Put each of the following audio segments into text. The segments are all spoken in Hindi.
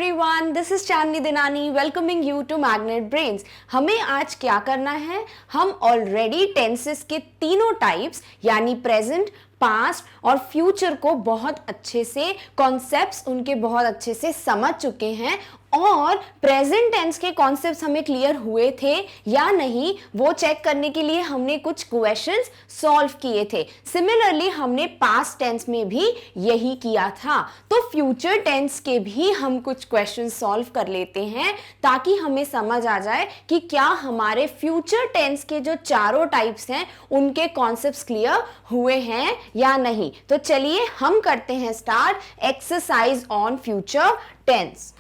everyone, this is Chandni Dinani welcoming you to Magnet Brains. हमें आज क्या करना है, हम ऑलरेडी टेंसेस के तीनों टाइप्स यानी प्रेजेंट, पास्ट और फ्यूचर को बहुत अच्छे से कॉन्सेप्ट्स उनके बहुत अच्छे से समझ चुके हैं और प्रेजेंट टेंस के कॉन्सेप्ट्स हमें क्लियर हुए थे या नहीं वो चेक करने के लिए हमने कुछ क्वेश्चंस सॉल्व किए थे। सिमिलरली हमने पास्ट टेंस में भी यही किया था, तो फ्यूचर टेंस के भी हम कुछ क्वेश्चंस सॉल्व कर लेते हैं ताकि हमें समझ आ जाए कि क्या हमारे फ्यूचर टेंस के जो चारों टाइप्स हैं उनके कॉन्सेप्ट्स क्लियर हुए हैं या नहीं। तो चलिए हम करते हैं start exercise on future tense.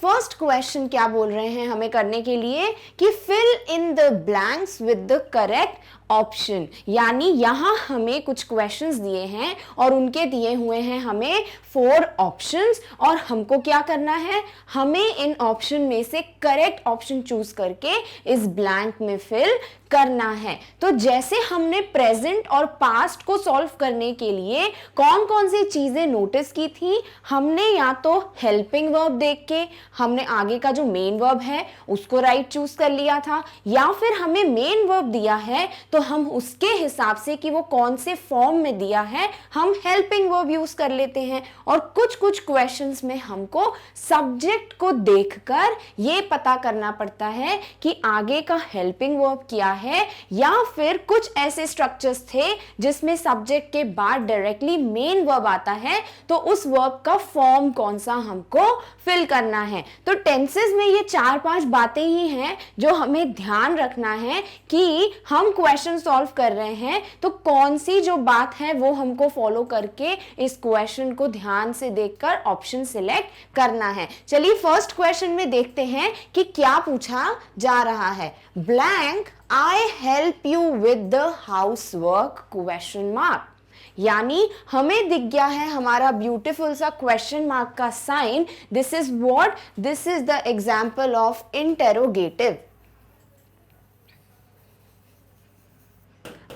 First question क्या बोल रहे हैं हमें करने के लिए कि fill in the blanks with the correct option, यानी यहां हमें कुछ क्वेश्चंस दिए हैं और उनके दिए हुए हैं हमें 4 ऑप्शंस और हमको क्या करना है, हमें इन ऑप्शन में से करेक्ट ऑप्शन चूज करके इस ब्लैंक में फिल करना है। तो जैसे हमने प्रेजेंट और पास्ट को सॉल्व करने के लिए कौन कौन सी चीजें नोटिस की थी, हमने या तो हेल्पिंग वर्ब देख के हमने आगे का जो मेन वर्ब है उसको राइट चूज कर लिया था, या फिर हमें मेन वर्ब दिया है तो हम उसके हिसाब से कि वो कौन से फॉर्म में दिया है हम हेल्पिंग वर्ब यूज कर लेते हैं। और कुछ क्वेश्चंस में हमको सब्जेक्ट को देखकर ये पता करना पड़ता है कि आगे का हेल्पिंग वर्ब क्या है, या फिर कुछ ऐसे स्ट्रक्चर्स थे जिसमें सब्जेक्ट के बाद डायरेक्टली मेन वर्ब आता है तो उस वर्ब का फॉर्म कौन सा हमको फिल करना है। तो टेंसेस में ये 4-5 बातें ही हैं जो हमें ध्यान रखना है कि हम क्वेश्चन सॉल्व कर रहे हैं तो कौन सी जो बात है वो हमको फॉलो करके इस क्वेश्चन को ध्यान से देखकर ऑप्शन सिलेक्ट करना है। चलिए फर्स्ट क्वेश्चन में देखते हैं कि क्या पूछा जा रहा है। Blank I help you with the house work question mark, यानी हमें दिख गया है हमारा ब्यूटीफुल सा क्वेश्चन मार्क का sign. This is what, this is the example of interrogative.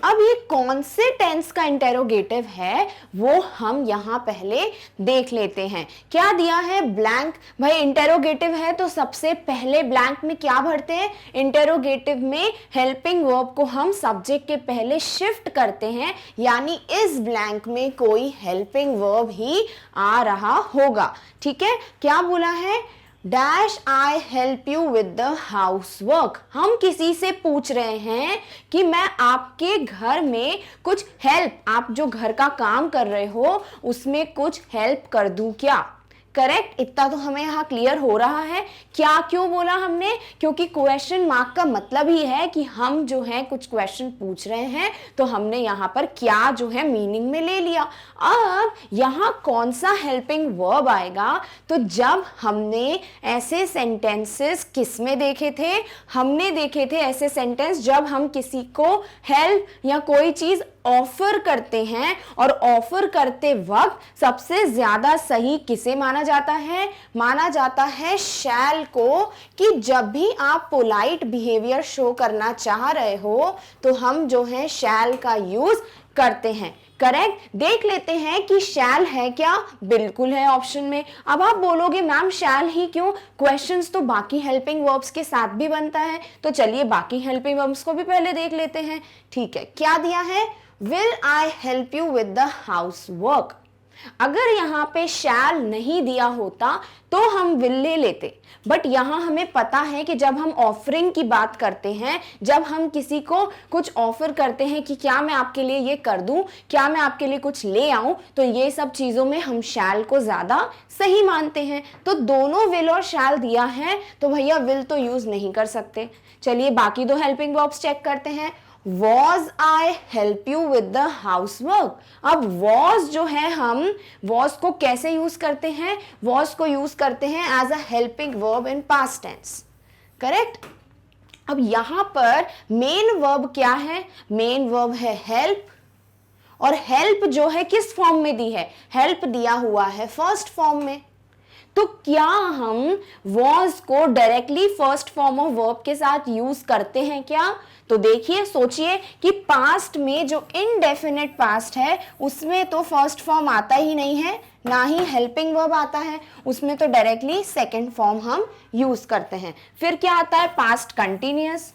अब ये कौन से टेंस का इंटेरोगेटिव है वो हम यहां पहले देख लेते हैं। क्या दिया है, ब्लैंक। भाई इंटेरोगेटिव है तो सबसे पहले ब्लैंक में क्या भरते हैं, इंटेरोगेटिव में हेल्पिंग वर्ब को हम सब्जेक्ट के पहले शिफ्ट करते हैं, यानी इस ब्लैंक में कोई हेल्पिंग वर्ब ही आ रहा होगा। ठीक है, क्या बोला है, dash I help you with the house work. हम किसी से पूछ रहे हैं कि मैं आपके घर में कुछ हेल्प, आप जो घर का काम कर रहे हो उसमें कुछ हेल्प कर दूं क्या। करेक्ट, इतना तो हमें यहाँ क्लियर हो रहा है। क्या क्यों बोला हमने, क्योंकि क्वेश्चन मार्क का मतलब ही है कि हम जो है कुछ क्वेश्चन पूछ रहे हैं तो हमने यहाँ पर क्या जो है मीनिंग में ले लिया। अब यहाँ कौन सा हेल्पिंग वर्ब आएगा, तो जब हमने ऐसे सेंटेंसेस किस में देखे थे, हमने देखे थे ऐसे सेंटेंस जब हम किसी को हेल्प या कोई चीज ऑफर करते हैं और ऑफर करते वक्त सबसे ज्यादा सही किसे माना जाता है, माना जाता है शैल को, कि जब भी आप पोलाइट बिहेवियर शो करना चाह रहे हो तो हम जो है शैल का यूज करते हैं। करेक्ट, देख लेते हैं कि शैल है क्या, बिल्कुल है ऑप्शन में। अब आप बोलोगे मैम शैल ही क्यों, क्वेश्चंस तो बाकी हेल्पिंग वर्ब्स के साथ भी बनता है, तो चलिए बाकी हेल्पिंग वर्ब्स को भी पहले देख लेते हैं। ठीक है, क्या दिया है, will I help you with the house work. अगर यहाँ पे शैल नहीं दिया होता तो हम विल ले लेते, बट यहाँ हमें पता है कि जब हम ऑफरिंग की बात करते हैं, जब हम किसी को कुछ ऑफर करते हैं कि क्या मैं आपके लिए ये कर दूं, क्या मैं आपके लिए कुछ ले आऊं, तो ये सब चीजों में हम शैल को ज्यादा सही मानते हैं। तो दोनों विल और शैल दिया है तो भैया विल तो यूज नहीं कर सकते। चलिए बाकी 2 हेल्पिंग वर्ब्स चेक करते हैं। Was I help you with the housework। अब was जो है, हम was को कैसे यूज करते हैं, was को यूज करते हैं as a helping verb in past tense। Correct, अब यहां पर मेन वर्ब क्या है, मेन वर्ब है हेल्प, और हेल्प जो है किस फॉर्म में दी है, हेल्प दिया हुआ है फर्स्ट फॉर्म में। तो क्या हम was को directly first form of verb के साथ यूज करते हैं क्या? तो देखिए, सोचिए कि पास्ट में जो इनडेफिनेट पास्ट है उसमें तो फर्स्ट फॉर्म आता ही नहीं है, ना ही हेल्पिंग वर्ब आता है, उसमें तो डायरेक्टली सेकंड फॉर्म हम यूज करते हैं। फिर क्या आता है? Past continuous.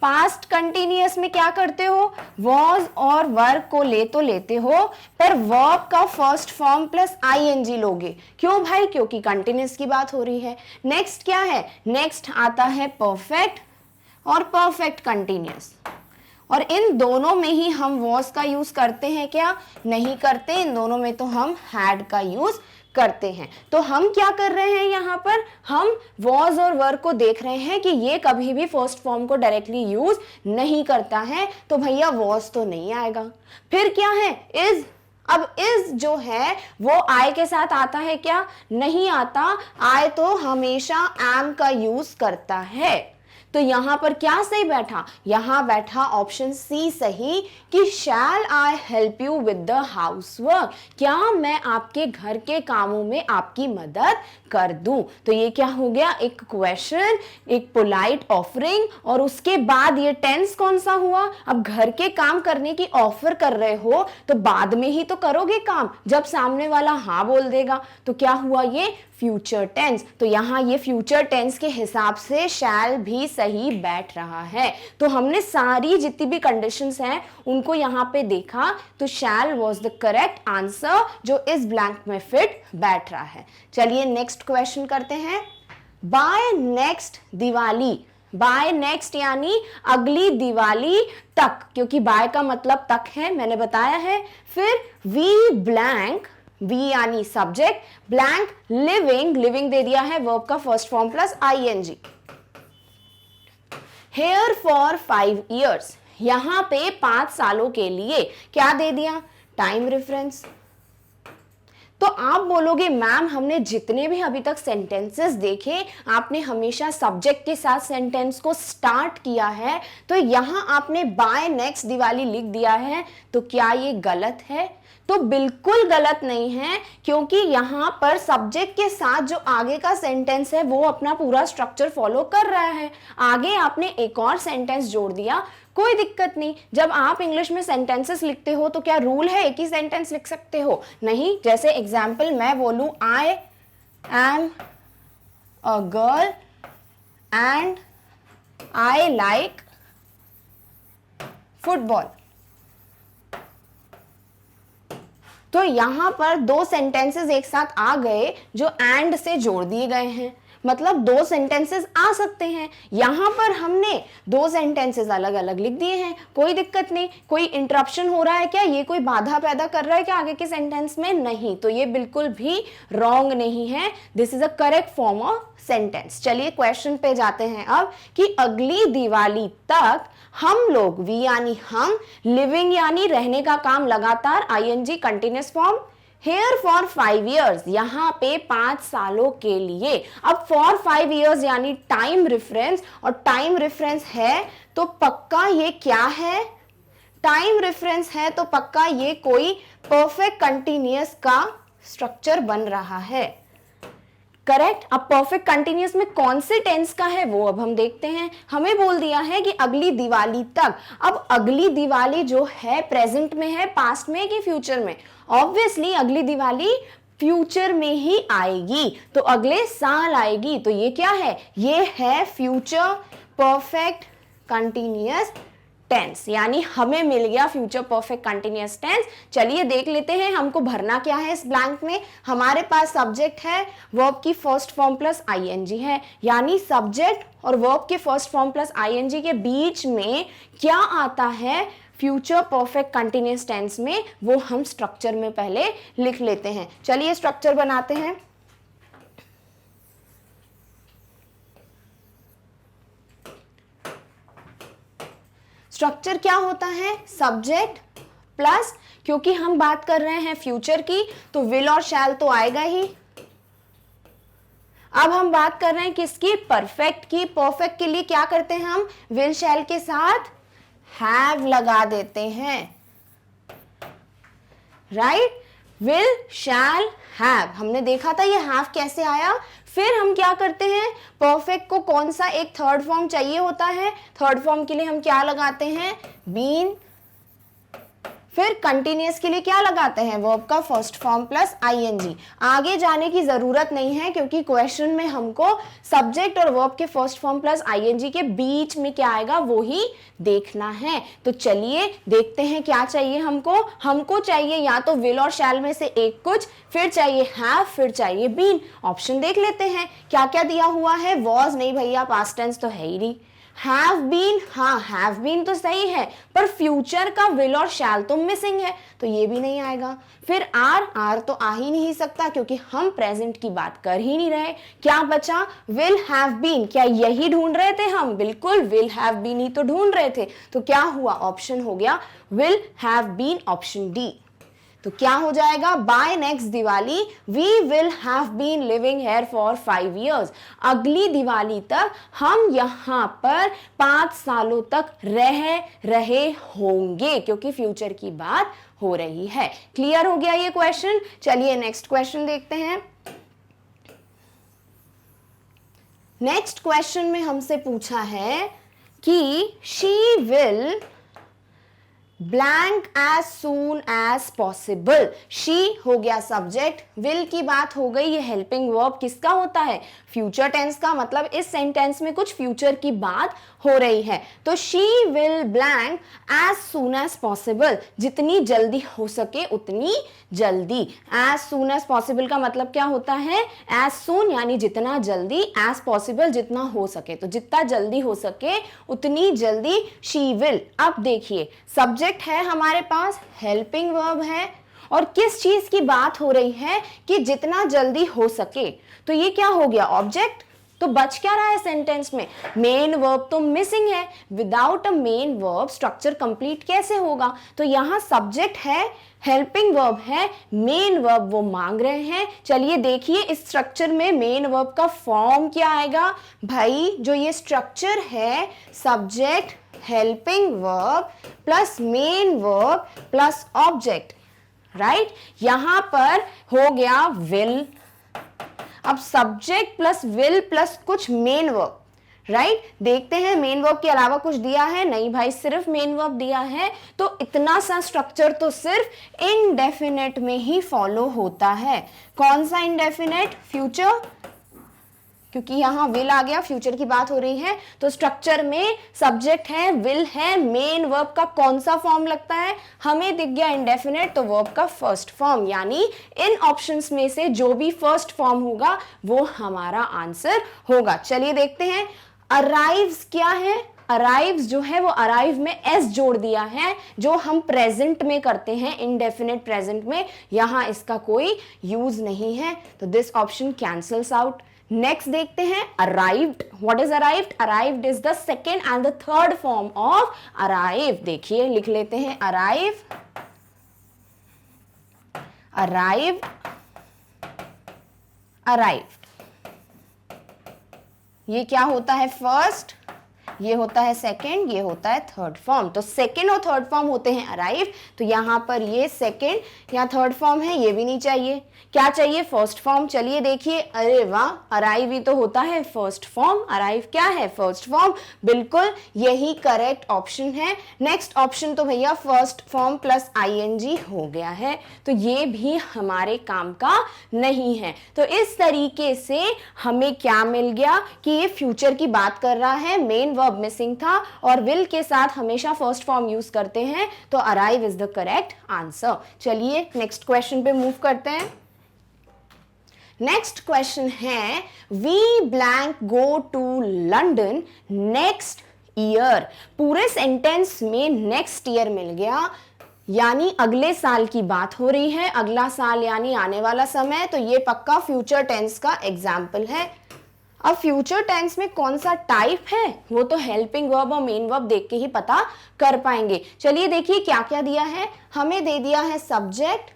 पास्ट कंटिन्यूअस में क्या करते हो? वॉज और वर्ब को ले तो लेते हो, पर वर्ब का फर्स्ट फॉर्म प्लस आईएनजी लोगे। क्यों भाई? क्योंकि कंटिन्यूअस की बात हो रही है। नेक्स्ट क्या है? नेक्स्ट आता है परफेक्ट और परफेक्ट कंटिन्यूअस, और इन दोनों में ही हम वॉज का यूज करते हैं क्या? नहीं करते। इन दोनों में तो हम हैड का यूज करते हैं। तो हम क्या कर रहे हैं यहाँ पर? हम वॉज और वर्ब को देख रहे हैं कि ये कभी भी फर्स्ट फॉर्म को डायरेक्टली यूज नहीं करता है, तो भैया वॉज तो नहीं आएगा। फिर क्या है? इज। अब इज जो है वो आई के साथ आता है क्या? नहीं आता। आई तो हमेशा एम का यूज करता है। तो यहां पर क्या सही बैठा? यहां बैठा ऑप्शन सी सही कि shall I help you with the house work, क्या मैं आपके घर के कामों में आपकी मदद कर दूं। तो ये क्या हो गया? एक क्वेश्चन, एक पोलाइट ऑफरिंग, और उसके बाद ये टेंस कौन सा हुआ? अब घर के काम करने की ऑफर कर रहे हो तो बाद में ही तो करोगे काम, जब सामने वाला हाँ बोल देगा। तो क्या हुआ? ये फ्यूचर टेंस। तो यहां ये फ्यूचर टेंस के हिसाब से शैल भी सही बैठ रहा है। तो हमने सारी जितनी भी कंडीशंस हैं उनको यहां पे देखा, तो शैल वाज द करेक्ट आंसर जो इस ब्लैंक में फिट बैठ रहा है। चलिए नेक्स्ट क्वेश्चन करते हैं। By next Diwali, by next यानी अगली दिवाली तक, क्योंकि बाय का मतलब तक है, मैंने बताया है। फिर वी ब्लैंक, वी यानी सब्जेक्ट, ब्लैंक लिविंग, लिविंग दे दिया है वर्ब का first form plus ING. Here for 5 years, यहां पे 5 सालों के लिए क्या दे दिया? Time reference. तो आप बोलोगे मैम हमने जितने भी अभी तक सेंटेंसेस देखे, आपने हमेशा सब्जेक्ट के साथ सेंटेंस को स्टार्ट किया है, तो यहां आपने बाय नेक्स्ट दिवाली लिख दिया है, तो क्या ये गलत है? तो बिल्कुल गलत नहीं है, क्योंकि यहां पर सब्जेक्ट के साथ जो आगे का सेंटेंस है वो अपना पूरा स्ट्रक्चर फॉलो कर रहा है। आगे आपने एक और सेंटेंस जोड़ दिया, कोई दिक्कत नहीं। जब आप इंग्लिश में सेंटेंसेस लिखते हो तो क्या रूल है एक ही सेंटेंस लिख सकते हो? नहीं। जैसे एग्जाम्पल मैं बोलूं, I am a girl and I like football, तो यहां पर 2 सेंटेंसेस एक साथ आ गए जो एंड से जोड़ दिए गए हैं, मतलब 2 सेंटेंसेस आ सकते हैं। यहां पर हमने 2 सेंटेंसेस अलग अलग लिख दिए हैं, कोई दिक्कत नहीं। कोई इंटरप्शन हो रहा है क्या? ये कोई बाधा पैदा कर रहा है क्या आगे के सेंटेंस में? नहीं। तो ये बिल्कुल भी रॉन्ग नहीं है, this is a correct form of sentence. चलिए क्वेश्चन पे जाते हैं अब, कि अगली दिवाली तक हम लोग, वी यानी हम, लिविंग यानी रहने का काम लगातार, ING continuous form, here for 5 years, यहां पे 5 सालों के लिए। अब फॉर 5 years यानी टाइम रेफरेंस, और टाइम रेफरेंस है तो पक्का ये क्या है? टाइम रेफरेंस है तो पक्का ये कोई परफेक्ट कंटिन्यूअस का स्ट्रक्चर बन रहा है। करेक्ट। अब परफेक्ट कंटिन्यूअस में कौन से टेंस का है वो अब हम देखते हैं। हमें बोल दिया है कि अगली दिवाली तक। अब अगली दिवाली जो है प्रेजेंट में है, पास्ट में कि फ्यूचर में? ऑब्वियसली अगली दिवाली फ्यूचर में ही आएगी, तो अगले साल आएगी। तो ये क्या है? ये है फ्यूचर परफेक्ट कंटिन्यूअस टेंस, यानी हमें मिल गया फ्यूचर परफेक्ट कंटिन्यूअस टेंस। चलिए देख लेते हैं हमको भरना क्या है इस ब्लैंक में। हमारे पास सब्जेक्ट है, वर्ब की फर्स्ट फॉर्म प्लस आईएनजी है, यानी सब्जेक्ट और वर्ब के फर्स्ट फॉर्म प्लस आईएनजी के बीच में क्या आता है फ्यूचर परफेक्ट कंटिन्यूअस टेंस में, वो हम स्ट्रक्चर में पहले लिख लेते हैं। चलिए स्ट्रक्चर बनाते हैं। स्ट्रक्चर क्या होता है? सब्जेक्ट प्लस, क्योंकि हम बात कर रहे हैं फ्यूचर की तो विल और शैल तो आएगा ही। अब हम बात कर रहे हैं किसकी? परफेक्ट की। परफेक्ट के लिए क्या करते हैं हम? विल शैल के साथ हैव लगा देते हैं, राइट? Will, shell, have. हमने देखा था ये हैव कैसे आया। फिर हम क्या करते हैं, परफेक्ट को कौन सा एक थर्ड फॉर्म चाहिए होता है, थर्ड फॉर्म के लिए हम क्या लगाते हैं, बीन। फिर कंटिन्यूअस के लिए क्या लगाते हैं, वर्ब का फर्स्ट फॉर्म प्लस आईएनजी। आगे जाने की जरूरत नहीं है क्योंकि क्वेश्चन में हमको सब्जेक्ट और वर्ब के फर्स्ट फॉर्म प्लस आईएनजी के बीच में क्या आएगा वो ही देखना है। तो चलिए देखते हैं क्या चाहिए हमको चाहिए या तो विल और शैल में से एक कुछ, फिर चाहिए हैव, फिर चाहिए बीन। ऑप्शन देख लेते हैं क्या क्या दिया हुआ है। वॉज नहीं भैया, पास्ट टेंस तो है ही नहीं। हैव बीन, हाँ हैव बीन तो सही है, पर फ्यूचर का विल और शैल तो मिसिंग है, तो ये भी नहीं आएगा। फिर आर तो आ ही नहीं सकता क्योंकि हम प्रेजेंट की बात कर ही नहीं रहे। क्या बचा, विल हैव बीन। क्या यही ढूंढ रहे थे हम, बिल्कुल विल हैव बीन ही तो ढूंढ रहे थे। तो क्या हुआ, ऑप्शन हो गया will have been, option D. तो क्या हो जाएगा, by next Diwali we will have been living here for 5 years। अगली दिवाली तक हम यहाँ पर 5 सालों तक रहे होंगे, क्योंकि फ्यूचर की बात हो रही है। क्लियर हो गया ये क्वेश्चन। चलिए नेक्स्ट क्वेश्चन देखते हैं। नेक्स्ट क्वेश्चन में हमसे पूछा है कि she will blank as soon as possible. She हो गया सब्जेक्ट, विल की बात हो गई, ये हेल्पिंग वर्ब किसका होता है, फ्यूचर टेंस का, मतलब इस सेंटेंस में कुछ फ्यूचर की बात हो रही है। तो she will blank as soon as possible, जितनी जल्दी हो सके उतनी जल्दी। एज सून एज पॉसिबल का मतलब क्या होता है, एज सून यानी जितना जल्दी, एज पॉसिबल जितना हो सके, तो जितना जल्दी हो सके उतनी जल्दी शी विल। अब देखिए सब्जेक्ट है हमारे पास, हेल्पिंग वर्ब है, और किस चीज की बात हो रही है कि जितना जल्दी हो सके, तो ये क्या हो गया, ऑब्जेक्ट। तो बच क्या रहा है सेंटेंस में, मेन वर्ब तो मिसिंग है। Without a main verb structure complete कैसे होगा। तो यहां सब्जेक्ट है, हेल्पिंग वर्ब है, मेन वर्ब वो मांग रहे हैं। चलिए देखिए इस स्ट्रक्चर में मेन वर्ब का फॉर्म क्या आएगा भाई। जो ये स्ट्रक्चर है, subject, helping verb plus main verb plus object, right. यहां पर हो गया विल, अब सब्जेक्ट प्लस विल प्लस कुछ मेन वर्ब, राइट। देखते हैं मेन वर्ब के अलावा कुछ दिया है, नहीं भाई सिर्फ मेन वर्ब दिया है। तो इतना सा स्ट्रक्चर तो सिर्फ इनडेफिनेट में ही फॉलो होता है। कौन सा इनडेफिनेट, फ्यूचर, क्योंकि यहां विल आ गया, फ्यूचर की बात हो रही है। तो स्ट्रक्चर में सब्जेक्ट है, विल है, मेन वर्ब का कौन सा फॉर्म लगता है, हमें दिख गया इंडेफिनेट, तो वर्ब का फर्स्ट फॉर्म। यानी इन ऑप्शंस में से जो भी फर्स्ट फॉर्म होगा वो हमारा आंसर होगा। चलिए देखते हैं अराइव्स क्या है। अराइव्स जो है वो अराइव में एस जोड़ दिया है, जो हम प्रेजेंट में करते हैं, इनडेफिनेट प्रेजेंट में, यहां इसका कोई यूज नहीं है, तो this option cancels out. Next देखते हैं arrived. What is arrived, arrived is the second and the third form of arrive. देखिए लिख लेते हैं अराइव, अराइव, अराइव्ड। ये क्या होता है, फर्स्ट, ये होता है सेकंड, ये होता है थर्ड फॉर्म। तो सेकंड और थर्ड फॉर्म होते हैं अराइव। तो यहां पर ये सेकंड या थर्ड फॉर्म है, ये भी नहीं चाहिए। क्या चाहिए, फर्स्ट फॉर्म। चलिए देखिए, अरे वाह, अराइव ही तो होता है फर्स्ट फॉर्म। अराइव क्या है, फर्स्ट फॉर्म, बिल्कुल यही करेक्ट ऑप्शन है। नेक्स्ट ऑप्शन तो भैया फर्स्ट फॉर्म प्लस आईएनजी हो गया है, तो ये भी हमारे काम का नहीं है। तो इस तरीके से हमें क्या मिल गया कि ये फ्यूचर की बात कर रहा है, मेन वर्ब मिसिंग था, और विल के साथ हमेशा फर्स्ट फॉर्म यूज करते हैं, तो arrive is the correct answer. चलिए नेक्स्ट क्वेश्चन पे मूव करते हैं। नेक्स्ट क्वेश्चन है, we blank go to London next year. पूरे सेंटेंस में नेक्स्ट ईयर मिल गया, यानी अगले साल की बात हो रही है। अगला साल यानी आने वाला समय, तो ये पक्का फ्यूचर टेंस का एग्जाम्पल है। अब फ्यूचर टेंस में कौन सा टाइप है वो तो हेल्पिंग वर्ब और मेन वर्ब देख के ही पता कर पाएंगे। चलिए देखिए क्या क्या दिया है। हमें दे दिया है सब्जेक्ट,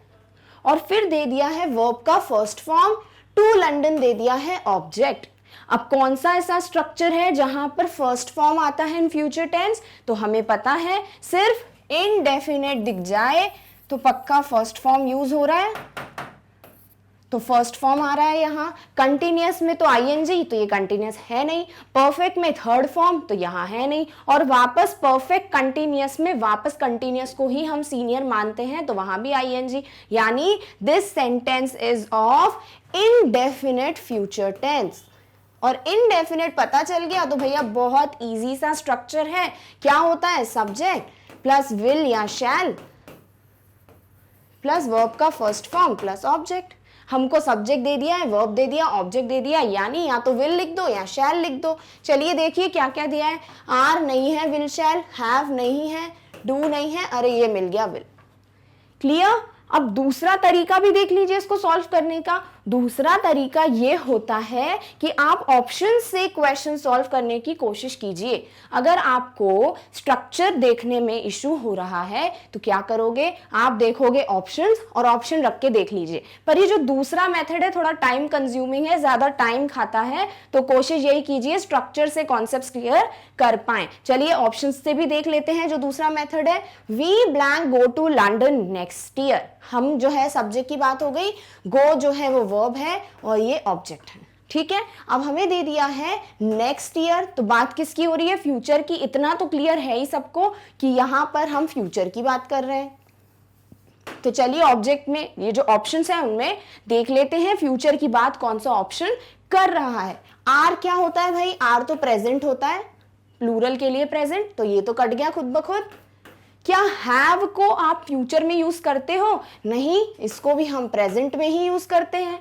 और फिर दे दिया है वर्ब का फर्स्ट फॉर्म, टू लंदन दे दिया है ऑब्जेक्ट। अब कौन सा ऐसा स्ट्रक्चर है जहां पर फर्स्ट फॉर्म आता है इन फ्यूचर टेंस, तो हमें पता है सिर्फ इनडेफिनेट दिख जाए तो पक्का फर्स्ट फॉर्म यूज हो रहा है, तो फर्स्ट फॉर्म आ रहा है यहाँ। कंटिन्यूअस में तो आईएनजी, तो ये कंटिन्यूअस है नहीं। परफेक्ट में थर्ड फॉर्म, तो यहाँ है नहीं। और वापस परफेक्ट कंटिन्यूअस में वापस कंटिन्यूअस को ही हम सीनियर मानते हैं, तो वहां भी आईएनजी। यानी this sentence is of indefinite future tense. और इनडेफिनिट पता चल गया तो भैया बहुत इजी सा स्ट्रक्चर है। क्या होता है? सब्जेक्ट प्लस विल या शैल प्लस वर्ब का फर्स्ट फॉर्म प्लस ऑब्जेक्ट। हमको सब्जेक्ट दे दिया है, वर्ब दे दिया, ऑब्जेक्ट दे दिया, यानी या तो विल लिख दो या शैल लिख दो। चलिए देखिए क्या क्या दिया है। आर नहीं है, विल शैल, हैव नहीं है, डू नहीं है, अरे ये मिल गया विल। क्लियर? अब दूसरा तरीका भी देख लीजिए इसको सॉल्व करने का। दूसरा तरीका ये होता है कि आप ऑप्शन से क्वेश्चन सॉल्व करने की कोशिश कीजिए। अगर आपको स्ट्रक्चर देखने में इशू हो रहा है तो क्या करोगे? आप देखोगे ऑप्शंस और ऑप्शन रख के देख लीजिए। पर ये जो दूसरा मेथड है थोड़ा टाइम कंज्यूमिंग है, ज्यादा टाइम खाता है, तो कोशिश यही कीजिए स्ट्रक्चर से कॉन्सेप्ट्स क्लियर कर पाए। चलिए ऑप्शन से भी देख लेते हैं। जो दूसरा मेथड है, we blank go to London next year. हम जो है सब्जेक्ट की बात हो गई, गो जो है वो वर्ब है और ये ऑब्जेक्ट है। ठीक है, अब हमें दे दिया है नेक्स्ट ईयर, तो बात किसकी हो रही है? फ्यूचर की। इतना तो क्लियर है ही सबको कि यहां पर हम फ्यूचर की बात कर रहे हैं। तो चलिए ऑब्जेक्ट में ये जो ऑप्शंस हैं उनमें देख लेते हैं फ्यूचर की बात कौन सा ऑप्शन कर रहा है। आर क्या होता है भाई? आर तो प्रेजेंट होता है, प्लूरल के लिए प्रेजेंट, तो ये तो कट गया खुद ब खुद। क्या हैव को आप फ्यूचर में यूज करते हो? नहीं, इसको भी हम प्रेजेंट में ही यूज करते हैं।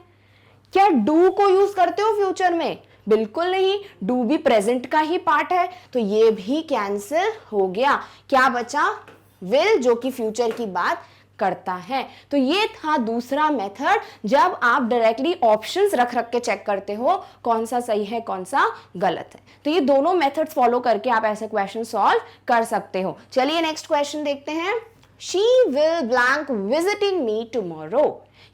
क्या डू को यूज करते हो फ्यूचर में? बिल्कुल नहीं, डू भी प्रेजेंट का ही पार्ट है, तो ये भी कैंसिल हो गया। क्या बचा? विल, जो कि फ्यूचर की बात करता है। तो ये था दूसरा मेथड, जब आप डायरेक्टली ऑप्शंस रख रख के चेक करते हो कौन सा सही है कौन सा गलत है। तो ये दोनों मेथड्स फॉलो करके आप ऐसे क्वेश्चन सॉल्व कर सकते हो। चलिए नेक्स्ट क्वेश्चन देखते हैं। She will blank visiting me tomorrow.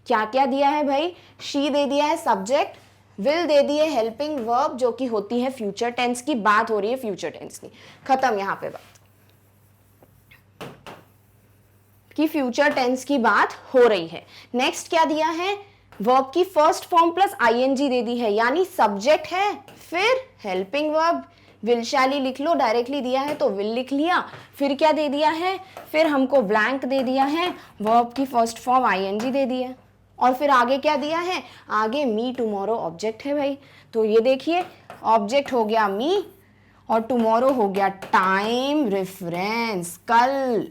क्या क्या दिया है भाई? शी दे दिया है सब्जेक्ट, विल दे दिए हेल्पिंग वर्ब जो कि होती है फ्यूचर टेंस की, बात हो रही है फ्यूचर टेंस की। खत्म यहां पे बात कि फ्यूचर टेंस की बात हो रही है। नेक्स्ट क्या दिया है? वर्ब की फर्स्ट फॉर्म प्लस आईएनजी दे दी है, यानी सब्जेक्ट है फिर हेल्पिंग वर्ब। विल शैल ही लिख लो, डायरेक्टली दिया है तो विल लिख लिया। फिर क्या दे दिया है? फिर हमको ब्लैंक दे दिया है, वर्ब की फर्स्ट फॉर्म आईएनजी दे दी है। और फिर आगे क्या दिया है? आगे मी टुमारो ऑब्जेक्ट है भाई। तो ये देखिए ऑब्जेक्ट हो गया मी और टुमारो हो गया टाइम रेफरेंस, कल।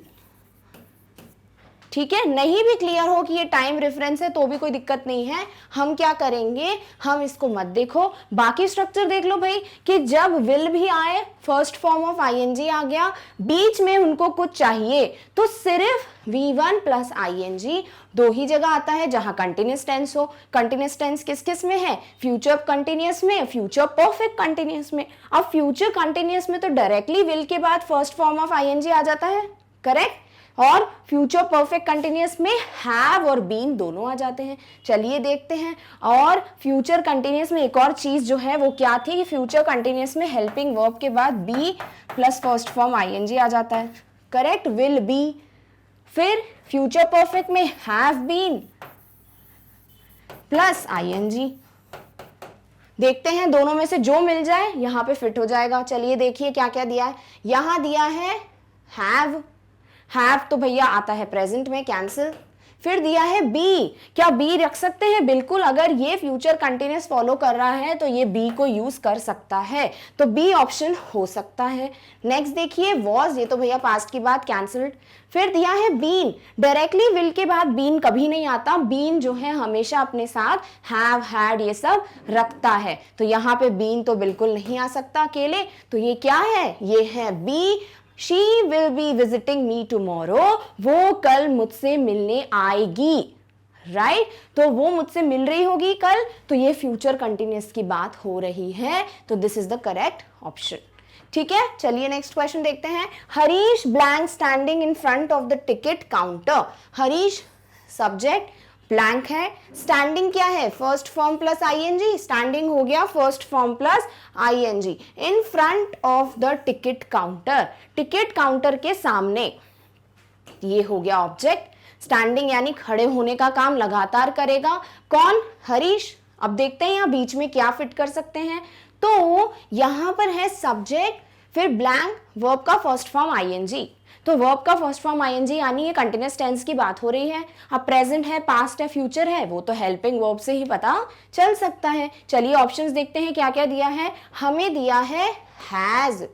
ठीक है, नहीं भी क्लियर हो कि ये टाइम रेफरेंस है तो भी कोई दिक्कत नहीं है। हम क्या करेंगे, हम इसको मत देखो, बाकी स्ट्रक्चर देख लो भाई कि जब विल भी आए, फर्स्ट फॉर्म ऑफ आईएनजी आ गया, बीच में उनको कुछ चाहिए तो सिर्फ V1 प्लस आईएनजी दो ही जगह आता है जहां कंटिन्यूअस टेंस हो। कंटिन्यूअस टेंस किस किस में है? फ्यूचर कंटिन्यूअस में, फ्यूचर परफेक्ट कंटिन्यूअस में। अब फ्यूचर कंटिन्यूअस में तो डायरेक्टली विल के बाद फर्स्ट फॉर्म ऑफ आईएनजी आ जाता है, करेक्ट। और फ्यूचर परफेक्ट कंटिन्यूअस में हैव और बीन दोनों आ जाते हैं। चलिए देखते हैं। और फ्यूचर कंटिन्यूअस में एक और चीज जो है वो क्या थी कि फ्यूचर कंटिन्यूअस में हेल्पिंग वर्ब के बाद be plus first form ING आ जाता है, करेक्ट, विल बी। फिर फ्यूचर परफेक्ट में हैव बीन प्लस आईएनजी। देखते हैं दोनों में से जो मिल जाए यहां पे फिट हो जाएगा। चलिए देखिए क्या क्या दिया है। यहां दिया है हैव तो भैया आता है प्रेजेंट में, कैंसिल। फिर दिया है बी, क्या बी रख सकते हैं? बिल्कुल, अगर ये फ्यूचर कंटिन्यूअस फॉलो कर रहा है तो ये बी को यूज कर सकता है, तो बी ऑप्शन हो सकता है। नेक्स्ट देखिए वॉज, ये तो भैया पास्ट की बात, कैंसिल्ड। फिर दिया है बीन, डायरेक्टली विल के बाद बीन कभी नहीं आता, बीन जो है हमेशा अपने साथ हैव हैड ये सब रखता है, तो यहाँ पे बीन तो बिल्कुल नहीं आ सकता अकेले। तो ये क्या है? ये है B. She will be visiting me tomorrow. वो कल मुझसे मिलने आएगी, राइट? तो वो मुझसे मिल रही होगी कल, तो ये फ्यूचर कंटिन्यूअस की बात हो रही है, तो this is the correct option. ठीक है, चलिए नेक्स्ट क्वेश्चन देखते हैं। Harish blank standing in front of the ticket counter. Harish subject, blank है, स्टैंडिंग क्या है? First form plus ING, standing हो गया first form plus ING. In front of the ticket counter, ticket counter के सामने, ये हो गया ऑब्जेक्ट। स्टैंडिंग यानी खड़े होने का काम लगातार करेगा। कौन? हरीश। अब देखते हैं यहाँ बीच में क्या फिट कर सकते हैं। तो यहां पर है सब्जेक्ट, फिर ब्लैंक, वर्ब का फर्स्ट फॉर्म आईएनजी। तो वर्ब का फर्स्ट फॉर्म आईएनजी यानी ये कंटिन्यूअस टेंस की बात हो रही है। अब प्रेजेंट है, पास्ट है, फ्यूचर है, वो तो हेल्पिंग वर्ब से ही पता चल सकता है। चलिए ऑप्शंस देखते हैं क्या क्या दिया है। हमें दिया है हैज,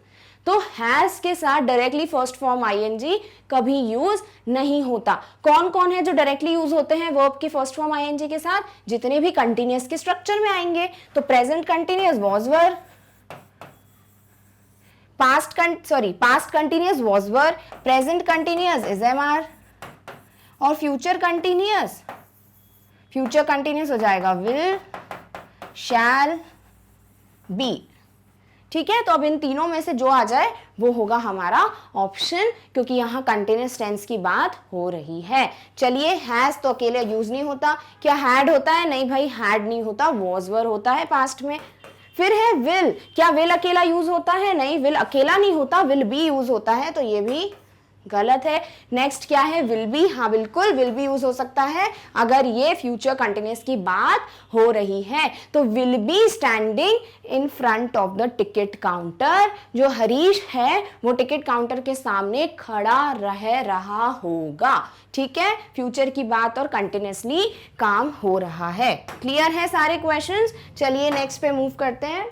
तो हैज के साथ डायरेक्टली फर्स्ट फॉर्म आईएनजी कभी यूज नहीं होता। कौन कौन है जो डायरेक्टली यूज होते हैं वर्ब के फर्स्ट फॉर्म आईएनजी के साथ? जितने भी कंटिन्यूअस के स्ट्रक्चर में आएंगे। तो present continuous was were, past continuous was were, present continuous is am are, और फ्यूचर कंटिन्यूअस हो जाएगा विल, शैल, बी। ठीक है, तो अब इन तीनों में से जो आ जाए वो होगा हमारा ऑप्शन, क्योंकि यहाँ कंटिन्यूअस टेंस की बात हो रही है। चलिए, हैज तो अकेले यूज नहीं होता। क्या हैड होता है? नहीं भाई, हैड नहीं होता, वॉज वर होता है पास्ट में। फिर है विल, क्या विल अकेला यूज होता है? नहीं, विल अकेला नहीं होता, विल बी यूज होता है, तो ये भी गलत है। नेक्स्ट क्या है? Will be. हाँ बिल्कुल, विल बी यूज हो सकता है अगर ये फ्यूचर कंटिन्यूअस की बात हो रही है। तो will be standing in front of the ticket counter, जो हरीश है वो टिकट काउंटर के सामने खड़ा रह रहा होगा। ठीक है, फ्यूचर की बात और कंटिन्यूअसली काम हो रहा है। क्लियर है सारे क्वेश्चंस? चलिए नेक्स्ट पे मूव करते हैं।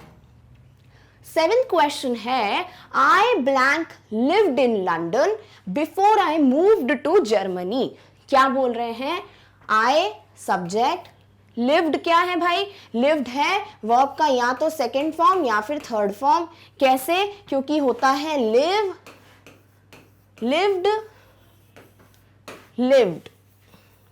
7th क्वेश्चन है, I blank lived in London before I moved to Germany. क्या बोल रहे हैं? आई सब्जेक्ट, लिव्ड क्या है भाई? लिव्ड है वर्ब का या तो सेकेंड फॉर्म या फिर थर्ड फॉर्म। कैसे? क्योंकि होता है लिव, लिव्ड, लिव्ड,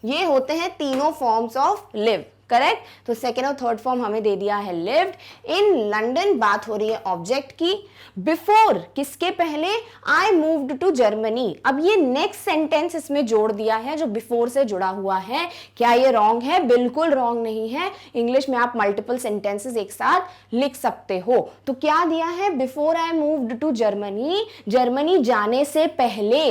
ये होते हैं तीनों फॉर्म्स ऑफ लिव। करेक्ट? तो सेकेंड और थर्ड फॉर्म हमें दे दिया है लिव्ड इन लंडन, बात हो रही है ऑब्जेक्ट की। बिफोर किसके पहले? I moved to Germany. अब ये नेक्स्ट सेंटेंस इसमें जोड़ दिया है जो बिफोर से जुड़ा हुआ है। क्या ये रॉन्ग है? बिल्कुल रॉन्ग नहीं है। इंग्लिश में आप मल्टीपल सेंटेंसेस एक साथ लिख सकते हो। तो क्या दिया है? Before I moved to Germany, Germany जाने से पहले।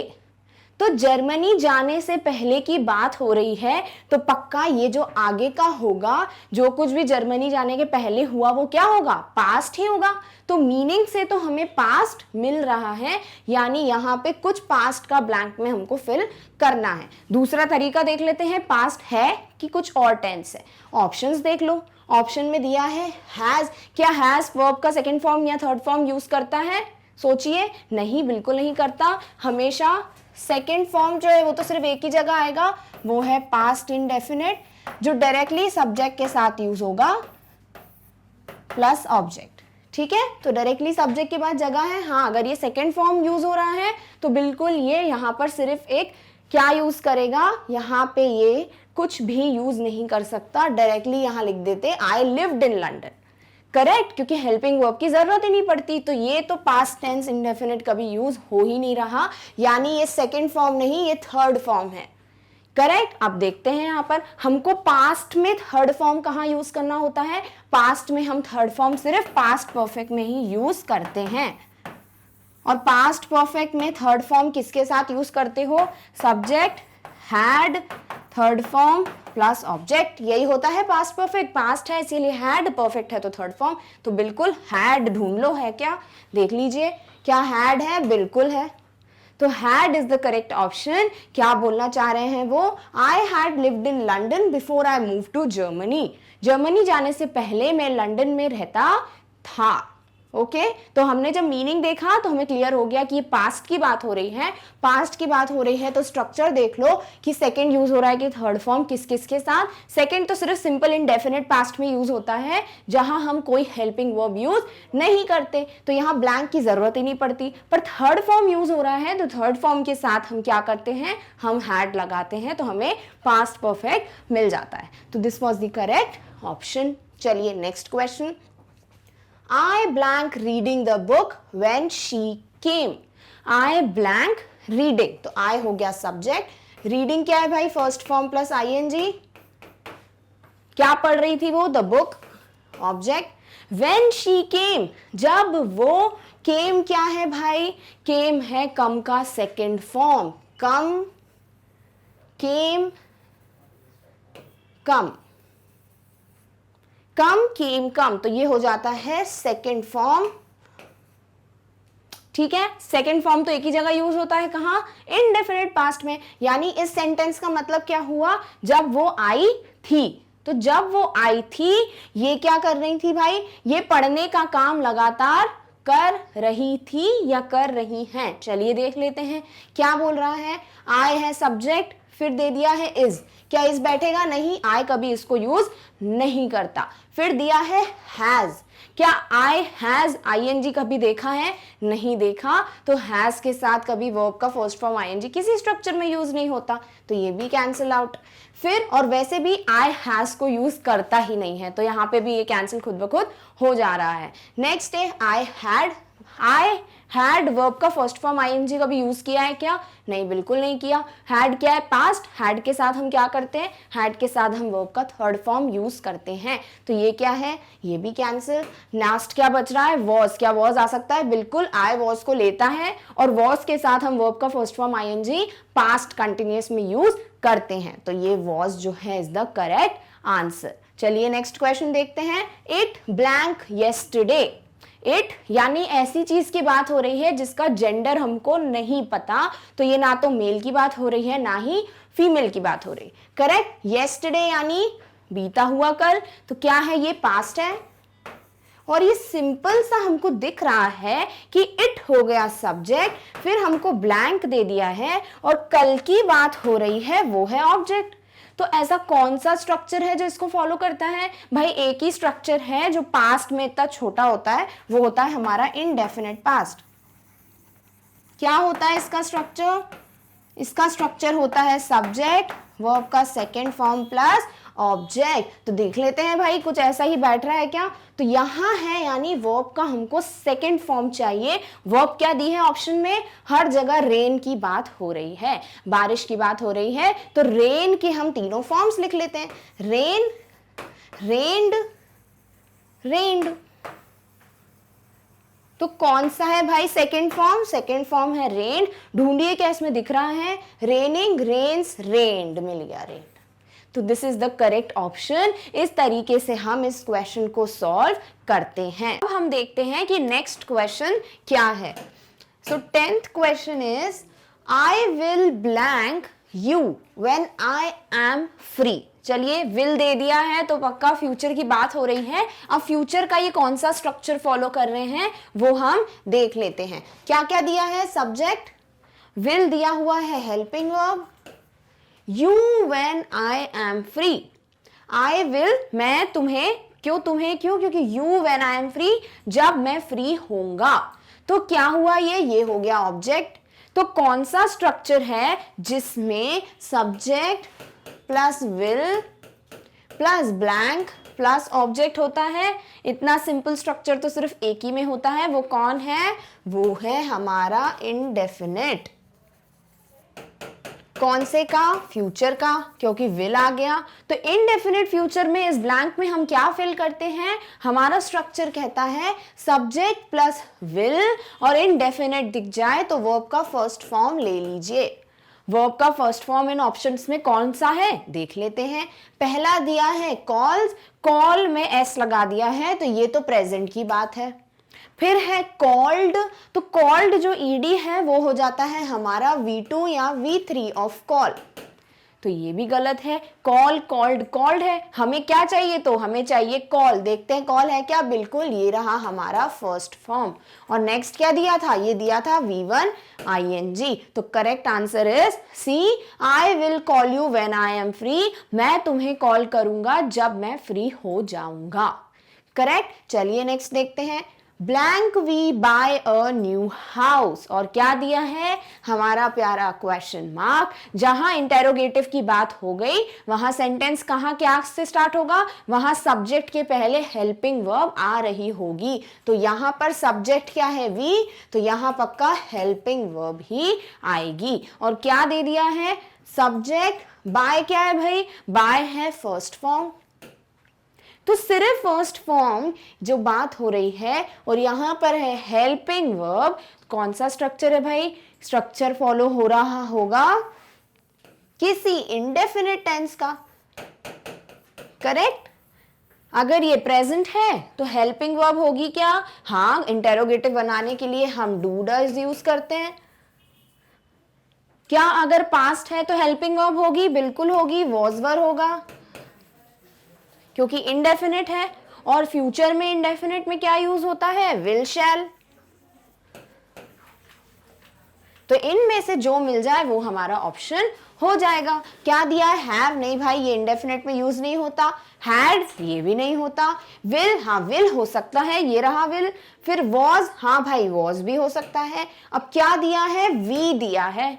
तो जर्मनी जाने से पहले की बात हो रही है, तो पक्का ये जो आगे का होगा, जो कुछ भी जर्मनी जाने के पहले हुआ वो क्या होगा? पास्ट ही होगा। तो मीनिंग से तो हमें पास्ट मिल रहा है, यानी यहाँ पे कुछ पास्ट का ब्लैंक में हमको फिल करना है। दूसरा तरीका देख लेते हैं, पास्ट है कि कुछ और टेंस है। ऑप्शंस देख लो, ऑप्शन में दिया है हैज। क्या हैज वर्ब का सेकेंड फॉर्म या थर्ड फॉर्म यूज करता है? सोचिए, नहीं, बिल्कुल नहीं करता। हमेशा सेकेंड फॉर्म जो है वो तो सिर्फ एक ही जगह आएगा, वो है पास्ट इंडेफिनिट, जो डायरेक्टली सब्जेक्ट के साथ यूज होगा प्लस ऑब्जेक्ट। ठीक है, तो डायरेक्टली सब्जेक्ट के बाद जगह है। हाँ, अगर ये सेकेंड फॉर्म यूज हो रहा है तो बिल्कुल ये यहाँ पर सिर्फ एक क्या यूज करेगा, यहाँ पे ये कुछ भी यूज नहीं कर सकता। डायरेक्टली यहाँ लिख देते I lived in London. Correct, क्योंकि हेल्पिंग वर्ब की जरूरत ही नहीं पड़ती। तो ये तो पास्ट टेंस इंडेफिनिट कभी यूज हो ही नहीं रहा, यानी ये सेकेंड फॉर्म नहीं, ये थर्ड फॉर्म है। करेक्ट। अब देखते हैं यहाँ पर हमको पास्ट में थर्ड फॉर्म कहाँ यूज करना होता है? पास्ट में हम थर्ड फॉर्म सिर्फ पास्ट परफेक्ट में ही यूज करते हैं। और पास्ट परफेक्ट में थर्ड फॉर्म किसके साथ यूज करते हो? Subject, had, third form plus object, यही होता है पास्ट परफेक्ट। पास्ट है इसीलिए हैड, परफेक्ट है तो थर्ड फॉर्म। तो बिल्कुल हैड ढूंढ लो, है क्या? देख लीजिए, क्या हैड है? बिल्कुल है। तो had is the correct option. क्या बोलना चाह रहे हैं वो? I had lived in London before I move to Germany. Germany जाने से पहले मैं लंदन में रहता था। ओके, तो हमने जब मीनिंग देखा तो हमें क्लियर हो गया कि ये पास्ट की बात हो रही है। पास्ट की बात हो रही है तो स्ट्रक्चर देख लो कि सेकंड यूज हो रहा है कि थर्ड फॉर्म, किस किस के साथ? सेकंड तो सिर्फ सिंपल इंडेफिनिट पास्ट में यूज होता है, जहां हम कोई हेल्पिंग वर्ब यूज नहीं करते, तो यहाँ ब्लैंक की जरूरत ही नहीं पड़ती। पर थर्ड फॉर्म यूज हो रहा है तो थर्ड फॉर्म के साथ हम क्या करते हैं? हम हैड लगाते हैं, तो हमें पास्ट परफेक्ट मिल जाता है। तो this was the correct option. चलिए next question. I blank reading the book when she came. I blank reading, तो I हो गया सब्जेक्ट। रीडिंग क्या है भाई? First form plus ing। क्या पढ़ रही थी वो? The book, object. when she came, जब वो, came क्या है भाई? came है कम का सेकेंड फॉर्म। कम केम, कम, कम, केम, कम, तो ये हो जाता है सेकेंड फॉर्म। ठीक है, सेकेंड फॉर्म तो एक ही जगह यूज होता है, कहां? इनडेफिनिट पास्ट में। यानी इस सेंटेंस का मतलब क्या हुआ? जब वो आई थी, तो जब वो आई थी ये क्या कर रही थी भाई? ये पढ़ने का काम लगातार कर रही थी या कर रही हैं। चलिए देख लेते हैं क्या बोल रहा है। आई है सब्जेक्ट, फिर दे दिया है इज। क्या इज बैठेगा? नहीं, आई कभी इसको यूज नहीं करता। फिर दिया है हैज। क्या आई हैज आईएनजी कभी देखा है? नहीं देखा, तो हैज के साथ कभी वर्ब का फर्स्ट फॉर्म आईएनजी किसी स्ट्रक्चर में यूज नहीं होता, तो ये भी कैंसिल आउट। फिर और वैसे भी आई हैज को यूज करता ही नहीं है, तो यहां पे भी ये कैंसिल खुद ब खुद हो जा रहा है। नेक्स्ट है I had. I had verb का फर्स्ट फॉर्म आईएनजी कभी यूज किया है क्या? नहीं, बिल्कुल नहीं किया। हैड क्या है? पास्ट। हैड के साथ हम क्या करते हैं? हैड के साथ हम वर्ब का थर्ड फॉर्म यूज करते हैं, तो ये क्या है? ये भी कैंसिल। लास्ट क्या बच रहा है? वॉज। क्या वॉज आ सकता है? बिल्कुल, आई वॉज को लेता है और वॉज के साथ हम वर्ब का first form ING past continuous में यूज करते हैं, तो ये वॉज जो है इज द करेक्ट आंसर। चलिए नेक्स्ट क्वेश्चन देखते हैं। It blank yesterday. इट यानी ऐसी चीज की बात हो रही है जिसका जेंडर हमको नहीं पता, तो ये ना तो मेल की बात हो रही है ना ही फीमेल की बात हो रही। करेक्ट। येस्टरडे यानी बीता हुआ कल, तो क्या है? ये पास्ट है और ये सिंपल सा हमको दिख रहा है कि इट हो गया सब्जेक्ट, फिर हमको ब्लैंक दे दिया है और कल की बात हो रही है वो है ऑब्जेक्ट। तो ऐसा कौन सा स्ट्रक्चर है जो इसको फॉलो करता है? भाई एक ही स्ट्रक्चर है जो पास्ट में इतना छोटा होता है, वो होता है हमारा इनडेफिनिट पास्ट। क्या होता है इसका स्ट्रक्चर? इसका स्ट्रक्चर होता है सब्जेक्ट, वर्ब का सेकेंड फॉर्म प्लस ऑब्जेक्ट। तो देख लेते हैं भाई कुछ ऐसा ही बैठ रहा है क्या? तो यहां है यानी वर्ब का हमको सेकेंड फॉर्म चाहिए। वर्ब क्या दी है ऑप्शन में? हर जगह रेन की बात हो रही है, बारिश की बात हो रही है, तो रेन के हम तीनों फॉर्म्स लिख लेते हैं। रेन, रेन्ड, रेन्ड। तो कौन सा है भाई सेकेंड फॉर्म? सेकेंड फॉर्म है रेन। ढूंढिए क्या इसमें दिख रहा है? रेनिंग, रेन्स, रेन्ड। मिल गया रेन। तो this is the correct option. इस तरीके से हम इस क्वेश्चन को सॉल्व करते हैं। अब हम देखते हैं कि नेक्स्ट क्वेश्चन क्या है। सो 10th question is I will blank you when I am free. चलिए, विल दे दिया है तो पक्का फ्यूचर की बात हो रही है। अब फ्यूचर का ये कौन सा स्ट्रक्चर फॉलो कर रहे हैं वो हम देख लेते हैं। क्या क्या दिया है? सब्जेक्ट, विल दिया हुआ है helping verb, You when I am free. I will, मैं तुम्हें, क्योंकि you when I am free, जब मैं फ्री होऊंगा। तो क्या हुआ? ये हो गया ऑब्जेक्ट। तो कौन सा स्ट्रक्चर है जिसमें subject plus will plus blank plus object होता है? इतना सिंपल स्ट्रक्चर तो सिर्फ एक ही में होता है। वो कौन है? वो है हमारा इनडेफिनिट। कौन से का? फ्यूचर का, क्योंकि विल आ गया। तो इनडेफिनिट फ्यूचर में इस ब्लैंक में हम क्या फिल करते हैं? हमारा स्ट्रक्चर कहता है सब्जेक्ट प्लस विल, और इनडेफिनिट दिख जाए तो वर्ब का फर्स्ट फॉर्म ले लीजिए। वर्ब का फर्स्ट फॉर्म इन ऑप्शंस में कौन सा है देख लेते हैं। पहला दिया है कॉल्स, कॉल में एस लगा दिया है तो ये तो प्रेजेंट की बात है। फिर है कॉल्ड, तो कॉल्ड जो ईडी है वो हो जाता है हमारा V2 या V3 ऑफ कॉल, तो ये भी गलत है। कॉल, कॉल्ड, कॉल्ड है। हमें क्या चाहिए? तो हमें चाहिए कॉल। देखते हैं कॉल है क्या? बिल्कुल, ये रहा हमारा फर्स्ट फॉर्म। और नेक्स्ट क्या दिया था? ये दिया था V1 ING। तो correct answer is C, I will call you when I am free. मैं तुम्हें कॉल करूंगा जब मैं फ्री हो जाऊंगा। करेक्ट। चलिए नेक्स्ट देखते हैं। Blank we buy a new house, और क्या दिया है? हमारा प्यारा क्वेश्चन मार्क। जहां इंटेरोगेटिव की बात हो गई वहां सेंटेंस कहां क्या से स्टार्ट होगा? वहां सब्जेक्ट के पहले हेल्पिंग वर्ब आ रही होगी। तो यहां पर सब्जेक्ट क्या है? वी, तो यहां पक्का हेल्पिंग वर्ब ही आएगी। और क्या दे दिया है? सब्जेक्ट। बाय क्या है भाई? बाय है फर्स्ट फॉर्म, तो सिर्फ फर्स्ट फॉर्म जो बात हो रही है, और यहां पर है हेल्पिंग वर्ब। कौन सा स्ट्रक्चर है भाई? स्ट्रक्चर फॉलो हो रहा होगा किसी इंडेफिनिट टेंस का। करेक्ट। अगर ये प्रेजेंट है तो हेल्पिंग वर्ब होगी क्या? हाँ, इंटेरोगेटिव बनाने के लिए हम डू डज यूज करते हैं। क्या अगर पास्ट है तो हेल्पिंग वर्ब होगी? बिल्कुल होगी, वॉज वर होगा, क्योंकि इंडेफिनिट है। और फ्यूचर में इंडेफिनिट में क्या यूज होता है? विल शैल। तो इनमें से जो मिल जाए वो हमारा ऑप्शन हो जाएगा। क्या दिया है? हैव नहीं भाई, ये इंडेफिनिट में यूज नहीं होता। हैड, ये भी नहीं होता। विल, हाँ विल हो सकता है, ये रहा विल। फिर वॉज, हाँ भाई वॉज भी हो सकता है। अब क्या दिया है? वी दिया है।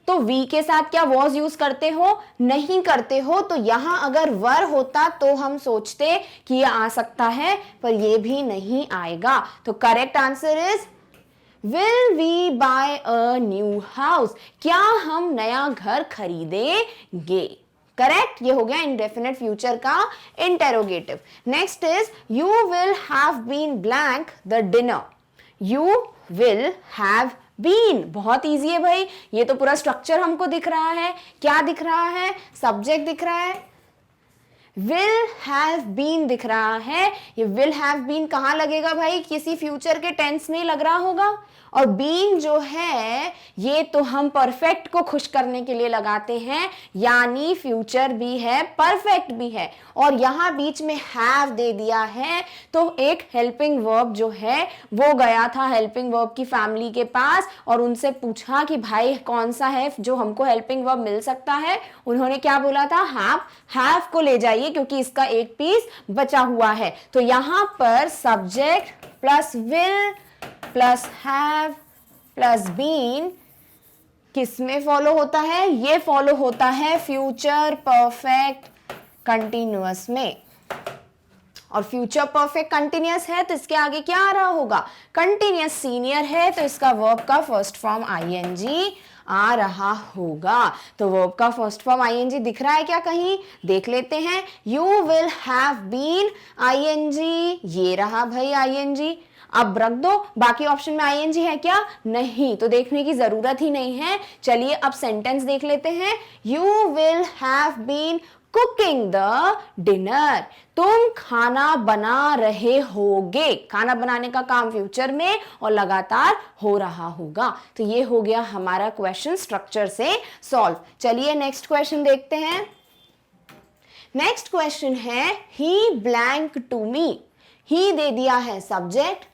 तो वी के साथ क्या वॉज यूज करते हो? नहीं करते हो। तो यहां अगर वर होता तो हम सोचते कि ये आ सकता है, पर ये भी नहीं आएगा। तो correct answer is will we buy a new house? क्या हम नया घर खरीदेंगे? करेक्ट, ये हो गया इंडेफिनिट फ्यूचर का interrogative. Next is you will have been blank the dinner. You will have been, बहुत इजी है भाई, ये तो पूरा स्ट्रक्चर हमको दिख रहा है। क्या दिख रहा है? सब्जेक्ट दिख रहा है, विल हैव बीन दिख रहा है। ये विल हैव बीन कहां लगेगा भाई? किसी फ्यूचर के टेंस में लग रहा होगा। और बीन जो है ये तो हम परफेक्ट को खुश करने के लिए लगाते हैं, यानी फ्यूचर भी है, परफेक्ट भी है। और यहां बीच में हैव दे दिया है, तो एक हेल्पिंग वर्ब जो है वो गया था हेल्पिंग वर्ब की फैमिली के पास और उनसे पूछा कि भाई कौन सा है जो हमको हेल्पिंग वर्ब मिल सकता है। उन्होंने क्या बोला था? हैव को ले जाइए क्योंकि इसका एक पीस बचा हुआ है। तो यहां पर subject plus will plus have plus been किस में फॉलो होता है? ये फॉलो होता है फ्यूचर परफेक्ट कंटिन्यूअस में। और फ्यूचर परफेक्ट कंटिन्यूअस है तो इसके आगे क्या आ रहा होगा? कंटिन्यूअस सीनियर है तो इसका वर्ब का फर्स्ट फॉर्म आईएनजी आ रहा होगा। तो वर्ब का फर्स्ट फॉर्म आईएनजी दिख रहा है क्या कहीं? देख लेते हैं। You will have been ING, ये रहा भाई आईएनजी। अब रख दो, बाकी ऑप्शन में आईएनजी है क्या? नहीं, तो देखने की जरूरत ही नहीं है। चलिए अब सेंटेंस देख लेते हैं। You will have been cooking the dinner, तुम खाना बना रहे होगे। खाना बनाने का काम फ्यूचर में और लगातार हो रहा होगा। तो ये हो गया हमारा क्वेश्चन स्ट्रक्चर से सॉल्व। चलिए नेक्स्ट क्वेश्चन देखते हैं। नेक्स्ट क्वेश्चन है ही ब्लैंक टू मी। ही दे दिया है सब्जेक्ट,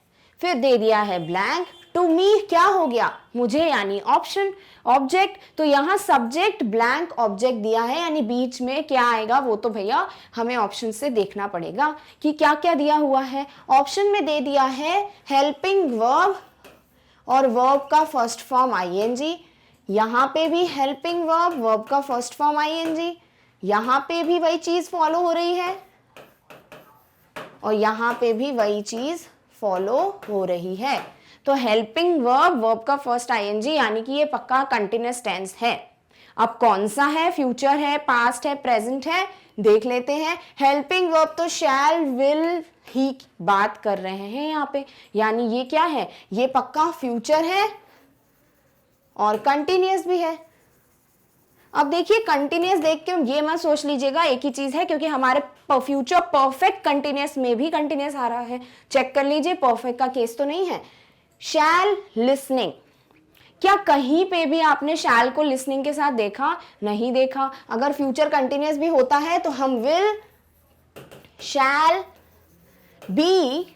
फिर दे दिया है ब्लैंक, टू मी क्या हो गया? मुझे, यानी ऑप्शन ऑब्जेक्ट। तो यहां सब्जेक्ट ब्लैंक ऑब्जेक्ट दिया है, यानी बीच में क्या आएगा वो तो भैया हमें ऑप्शन से देखना पड़ेगा कि क्या क्या दिया हुआ है। ऑप्शन में दे दिया है हेल्पिंग वर्ब और वर्ब का फर्स्ट फॉर्म आईएनजी। यहां पे भी हेल्पिंग वर्ब, वर्ब का फर्स्ट फॉर्म आईएनजी। यहां पे भी वही चीज फॉलो हो रही है और यहां पे भी वही चीज फॉलो हो रही है। तो हेल्पिंग वर्ब, वर्ब का फर्स्ट आईएनजी, यानी कि ये पक्का कंटिन्यूअस टेंस है। अब कौन सा है? फ्यूचर है, पास्ट है, प्रेजेंट है? देख लेते हैं। हेल्पिंग वर्ब तो शैल विल ही बात कर रहे हैं यहाँ पे, यानी ये क्या है? ये पक्का फ्यूचर है और कंटिन्यूअस भी है। अब देखिए कंटिन्यूअस देख के ये मत सोच लीजिएगा एक ही चीज है, क्योंकि हमारे फ्यूचर परफेक्ट कंटिन्यूअस में भी कंटिन्यूअस आ रहा है। चेक कर लीजिए, परफेक्ट का केस तो नहीं है। शैल लिसनिंग, क्या कहीं पे भी आपने शैल को लिसनिंग के साथ देखा? नहीं देखा। अगर फ्यूचर कंटिन्यूअस भी होता है तो हम will, shall, be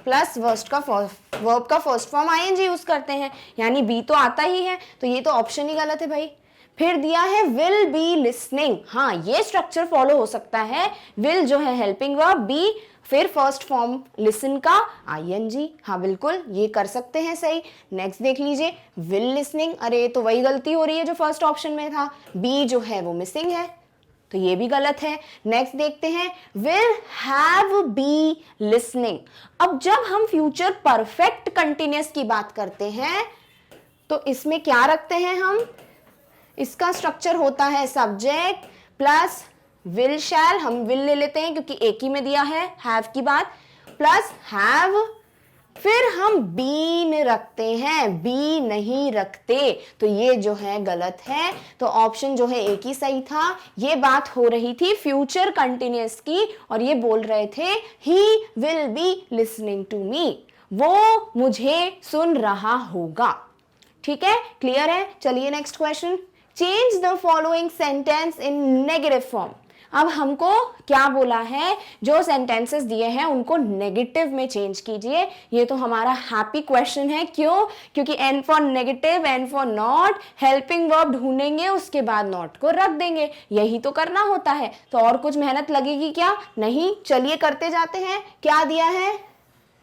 plus verb का फर्स्ट फॉर्म आईएनजी यूज करते हैं, यानी बी तो आता ही है। तो ये तो ऑप्शन ही गलत है भाई। फिर दिया है विल बी लिसनिंग, हाँ ये स्ट्रक्चर फॉलो हो सकता है। विल जो है हेल्पिंग वर्ब, बी फिर फर्स्ट फॉर्म लिसन का आईएनजी, हाँ बिल्कुल ये कर सकते हैं सही। नेक्स्ट देख लीजिए, विल लिसनिंग, अरे तो वही गलती हो रही है जो फर्स्ट ऑप्शन में था, बी जो है वो मिसिंग है, तो ये भी गलत है। नेक्स्ट देखते हैं, विल हैव बी लिसनिंग। अब जब हम फ्यूचर परफेक्ट कंटिन्यूअस की बात करते हैं तो इसमें क्या रखते हैं हम? इसका स्ट्रक्चर होता है सब्जेक्ट प्लस विल शैल, हम विल ले लेते हैं क्योंकि एक ही में दिया है हैव की बात, प्लस हैव फिर हम बीन रखते हैं, बी नहीं रखते, तो ये जो है गलत है। तो ऑप्शन जो है एक ही सही था। ये बात हो रही थी फ्यूचर कंटिन्यूअस की और ये बोल रहे थे he will be listening to me, वो मुझे सुन रहा होगा। ठीक है, क्लियर है। चलिए next question, change the following sentence in negative form. अब हमको क्या बोला है, जो सेंटेंसेस दिए हैं उनको नेगेटिव में चेंज कीजिए। ये तो हमारा हैप्पी क्वेश्चन है, क्यों? क्योंकि N for negative, N for not, helping verb ढूंढेंगे, उसके बाद नॉट को रख देंगे, यही तो करना होता है। तो और कुछ मेहनत लगेगी क्या? नहीं। चलिए करते जाते हैं। क्या दिया है?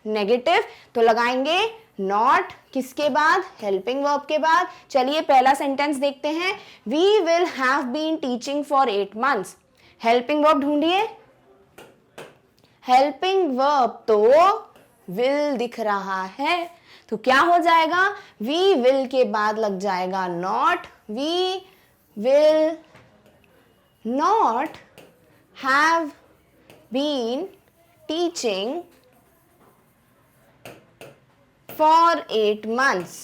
नेगेटिव, तो लगाएंगे नॉट किसके बाद? हेल्पिंग वर्ब के बाद। चलिए पहला सेंटेंस देखते हैं, we will have been teaching for 8 months। Helping verb ढूंढिए। हेल्पिंग वर्ब तो विल दिख रहा है, तो क्या हो जाएगा? वी विल के बाद लग जाएगा not, we will not have been teaching for 8 months।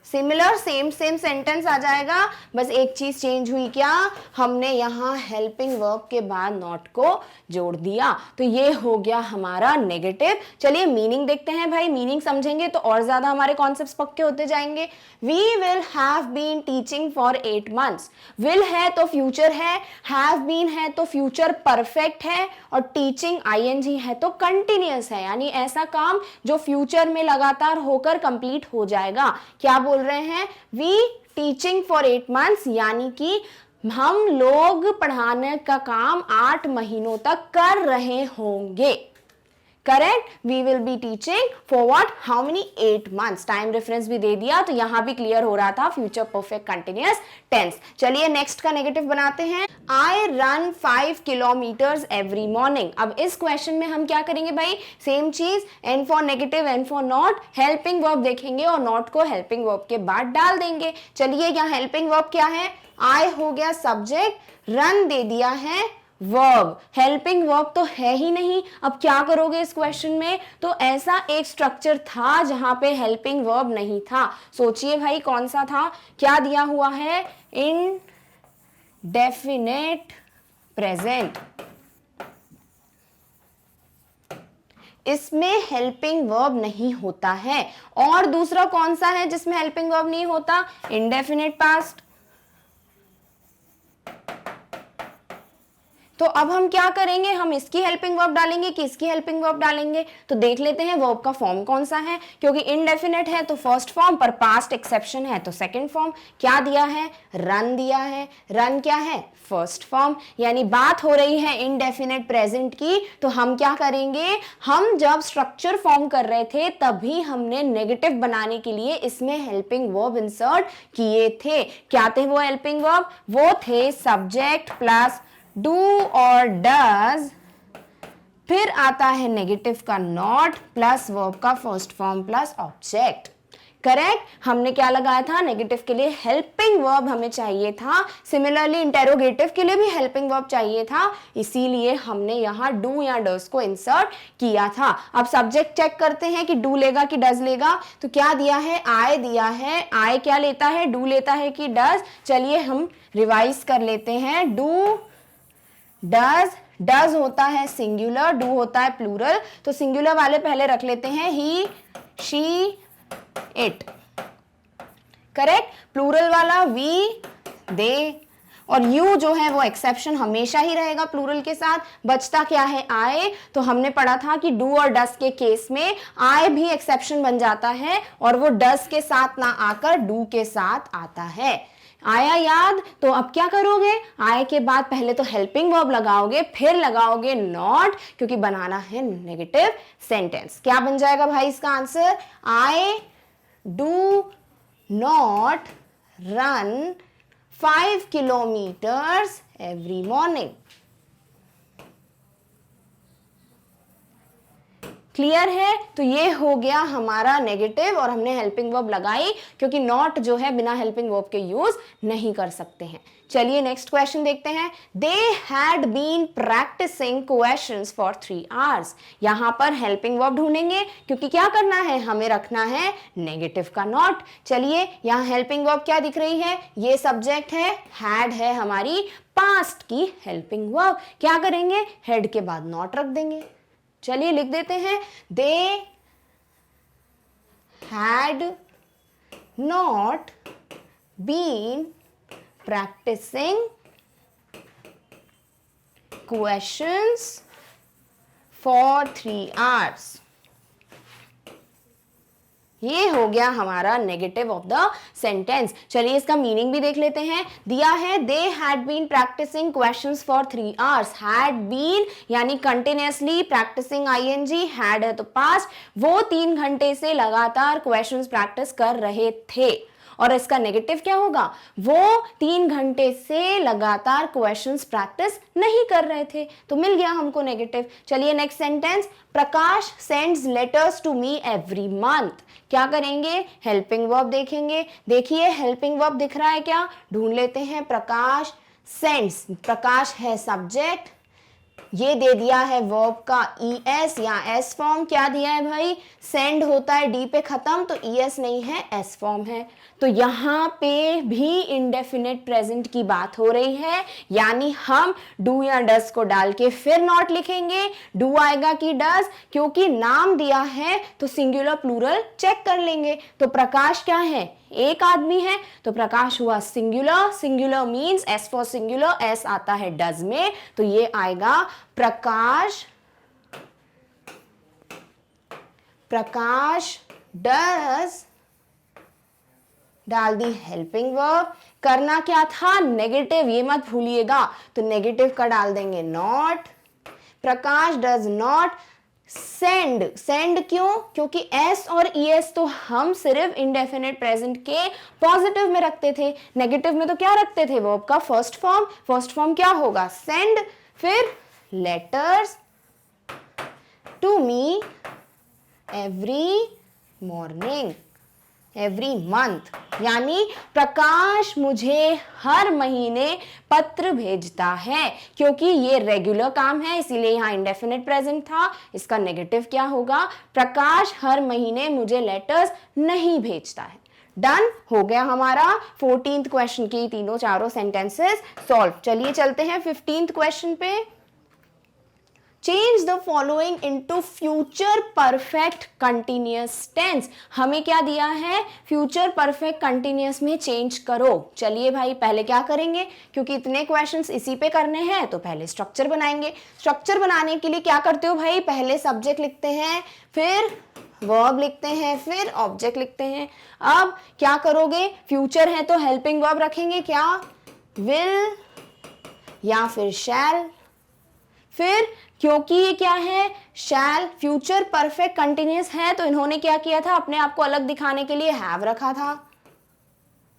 Similar same sentence आ जाएगा, बस एक चीज चेंज हुई, क्या? हमने यहाँ हेल्पिंग वर्ब के बाद नॉट को जोड़ दिया, तो ये हो गया हमारा नेगेटिव। चलिए मीनिंग देखते हैं भाई, मीनिंग समझेंगे तो और ज्यादा हमारे कॉन्सेप्ट्स पक्के होते जाएंगे। We will have been teaching for 8 months। Will है तो फ्यूचर है, हैव बीन है तो फ्यूचर परफेक्ट है, और टीचिंग आईएनजी है तो कंटिन्यूअस है, यानी ऐसा काम जो फ्यूचर में लगातार होकर कंप्लीट हो जाएगा। क्या बोल रहे हैं? वी टीचिंग फॉर 8 months, यानी कि हम लोग पढ़ाने का काम 8 महीनों तक कर रहे होंगे। Correct, we will be teaching for what, how many? 8 months। Time reference भी दे दिया, तो यहां भी क्लियर हो रहा था फ्यूचर परफेक्ट कंटिन्यूअस टेंस। चलिए नेक्स्ट का नेगेटिव बनाते हैं, I run 5 kilometers every morning. अब इस क्वेश्चन में हम क्या करेंगे भाई? सेम चीज, N for negative, N for not, helping verb देखेंगे और नॉट को हेल्पिंग वर्ब के बाद डाल देंगे। चलिए यहाँ हेल्पिंग वर्ब क्या है? आई हो गया सब्जेक्ट, रन दे दिया है वर्ब, हेल्पिंग वर्ब तो है ही नहीं। अब क्या करोगे इस क्वेश्चन में? तो ऐसा एक स्ट्रक्चर था जहां पे हेल्पिंग वर्ब नहीं था, सोचिए भाई कौन सा था? क्या दिया हुआ है? Indefinite present. इसमें हेल्पिंग वर्ब नहीं होता है। और दूसरा कौन सा है जिसमें हेल्पिंग वर्ब नहीं होता? Indefinite past. तो अब हम क्या करेंगे? हम इसकी हेल्पिंग वर्ब डालेंगे कि इसकी हेल्पिंग वर्ब डालेंगे? तो देख लेते हैं वर्ब का फॉर्म कौन सा है, क्योंकि इनडेफिनेट है तो फर्स्ट फॉर्म, पर पास्ट एक्सेप्शन है तो सेकंड फॉर्म। क्या दिया है? रन दिया है। रन क्या है? First form. यानी बात हो रही है इनडेफिनेट प्रेजेंट की, तो हम क्या करेंगे? हम जब स्ट्रक्चर फॉर्म कर रहे थे तभी हमने नेगेटिव बनाने के लिए इसमें हेल्पिंग वर्ब इंसर्ट किए थे। क्या थे वो हेल्पिंग वर्ब? वो थे सब्जेक्ट प्लस डू और डज, फिर आता है नेगेटिव का नॉट प्लस वर्ब का first form plus object. Correct, हमने क्या लगाया था? नेगेटिव के लिए हेल्पिंग वर्ब हमें चाहिए था, सिमिलरली इंटेरोगेटिव के लिए भी हेल्पिंग वर्ब चाहिए था, इसीलिए हमने यहाँ डू या डज को इंसर्ट किया था। अब सब्जेक्ट चेक करते हैं कि डू लेगा कि डज लेगा। तो क्या दिया है? आई दिया है। आई क्या लेता है? डू लेता है कि डज? चलिए हम रिवाइज कर लेते हैं। डू डज, डज होता है सिंगुलर, डू होता है प्लूरल, तो सिंगुलर वाले पहले रख लेते हैं, ही, शी, इट। करेक्ट, प्लूरल वाला वी, दे, और यू जो है वो एक्सेप्शन हमेशा ही रहेगा प्लूरल के साथ। बचता क्या है? आए। तो हमने पढ़ा था कि डू और डस के केस में आए भी एक्सेप्शन बन जाता है और वो डस के साथ ना आकर डू के साथ आता है। आया याद? तो अब क्या करोगे? आए के बाद पहले तो हेल्पिंग वर्ब लगाओगे, फिर लगाओगे नॉट, क्योंकि बनाना है नेगेटिव सेंटेंस। क्या बन जाएगा भाई इसका answer? I do not run 5 kilometers every morning। Clear है? तो ये हो गया हमारा नेगेटिव और हमने हेल्पिंग वर्ब लगाई क्योंकि नॉट जो है बिना हेल्पिंग वर्ब के यूज नहीं कर सकते हैं। चलिए नेक्स्ट क्वेश्चन देखते हैं। They had been practicing questions for 3 hours। यहां पर हेल्पिंग वर्ब ढूंढेंगे क्योंकि क्या करना है, हमें रखना है नेगेटिव का नॉट। चलिए यहां हेल्पिंग वर्ब क्या दिख रही है, ये सब्जेक्ट है, हैड है हमारी पास्ट की हेल्पिंग वर्ब। क्या करेंगे, हेड के बाद नॉट रख देंगे। चलिए लिख देते हैं, they had not been practicing questions for 3 hours। ये हो गया हमारा नेगेटिव ऑफ द सेंटेंस। चलिए इसका मीनिंग भी देख लेते हैं। दिया है they had been practicing questions for 3 hours। Had been यानी कंटिन्यूअसली, प्रैक्टिसिंग आईएनजी, हैड है तो पास्ट, वो 3 घंटे से लगातार क्वेश्चंस प्रैक्टिस कर रहे थे। और इसका नेगेटिव क्या होगा, वो 3 घंटे से लगातार क्वेश्चंस प्रैक्टिस नहीं कर रहे थे, तो मिल गया हमको नेगेटिव। चलिए next sentence, Prakash sends letters to me every month. क्या करेंगे, हेल्पिंग वर्ब देखेंगे। देखिए हेल्पिंग वर्ब दिख रहा है क्या, ढूंढ लेते हैं। प्रकाश सेंड्स, प्रकाश है सब्जेक्ट, ये दे दिया है वर्ब का ES या S फॉर्म। क्या दिया है भाई, सेंड होता है D पे खत्म, तो ES नहीं है, S फॉर्म है। तो यहाँ पे भी इंडेफिनिट प्रेजेंट की बात हो रही है, यानी हम डू या डस को डाल के फिर नॉट लिखेंगे। डू आएगा कि डस, क्योंकि नाम दिया है तो सिंगुलर प्लूरल चेक कर लेंगे। तो प्रकाश क्या है, एक आदमी है, तो प्रकाश हुआ singular. Singular means S for singular, S आता है डज में, तो ये आएगा प्रकाश, प्रकाश डज, डाल दी हेल्पिंग वर्ब। करना क्या था, नेगेटिव, ये मत भूलिएगा, तो नेगेटिव का डाल देंगे not. Prakash does not send, send क्यों, क्योंकि S और ES तो हम सिर्फ इंडेफिनिट प्रेजेंट के पॉजिटिव में रखते थे, नेगेटिव में तो क्या रखते थे, वर्ब का फर्स्ट फॉर्म। फर्स्ट फॉर्म क्या होगा, सेंड, फिर letters to me every morning, every month, यानी प्रकाश मुझे हर महीने पत्र भेजता है। क्योंकि ये रेगुलर काम है इसीलिए यहाँ इंडेफिनिट प्रेजेंट था। इसका नेगेटिव क्या होगा, प्रकाश हर महीने मुझे लेटर्स नहीं भेजता है। डन हो गया हमारा 14th क्वेश्चन की तीनों चारों सेंटेंसेस सॉल्व। चलिए चलते हैं 15th क्वेश्चन पे। Change the following into future perfect continuous tense. हमें क्या दिया है, फ्यूचर परफेक्ट कंटिन्यूअस में चेंज करो। चलिए भाई पहले क्या करेंगे, क्योंकि इतने क्वेश्चंस इसी पे करने हैं तो पहले स्ट्रक्चर बनाएंगे। स्ट्रक्चर बनाने के लिए क्या करते हो भाई, पहले सब्जेक्ट लिखते हैं, फिर वर्ब लिखते हैं, फिर ऑब्जेक्ट लिखते हैं। अब क्या करोगे, फ्यूचर है तो हेल्पिंग वर्ब रखेंगे, क्या, विल या फिर शैल। फिर क्योंकि ये क्या है, शैल, फ्यूचर परफेक्ट कंटिन्यूअस है तो इन्होंने क्या किया था, अपने आप को अलग दिखाने के लिए हैव रखा था।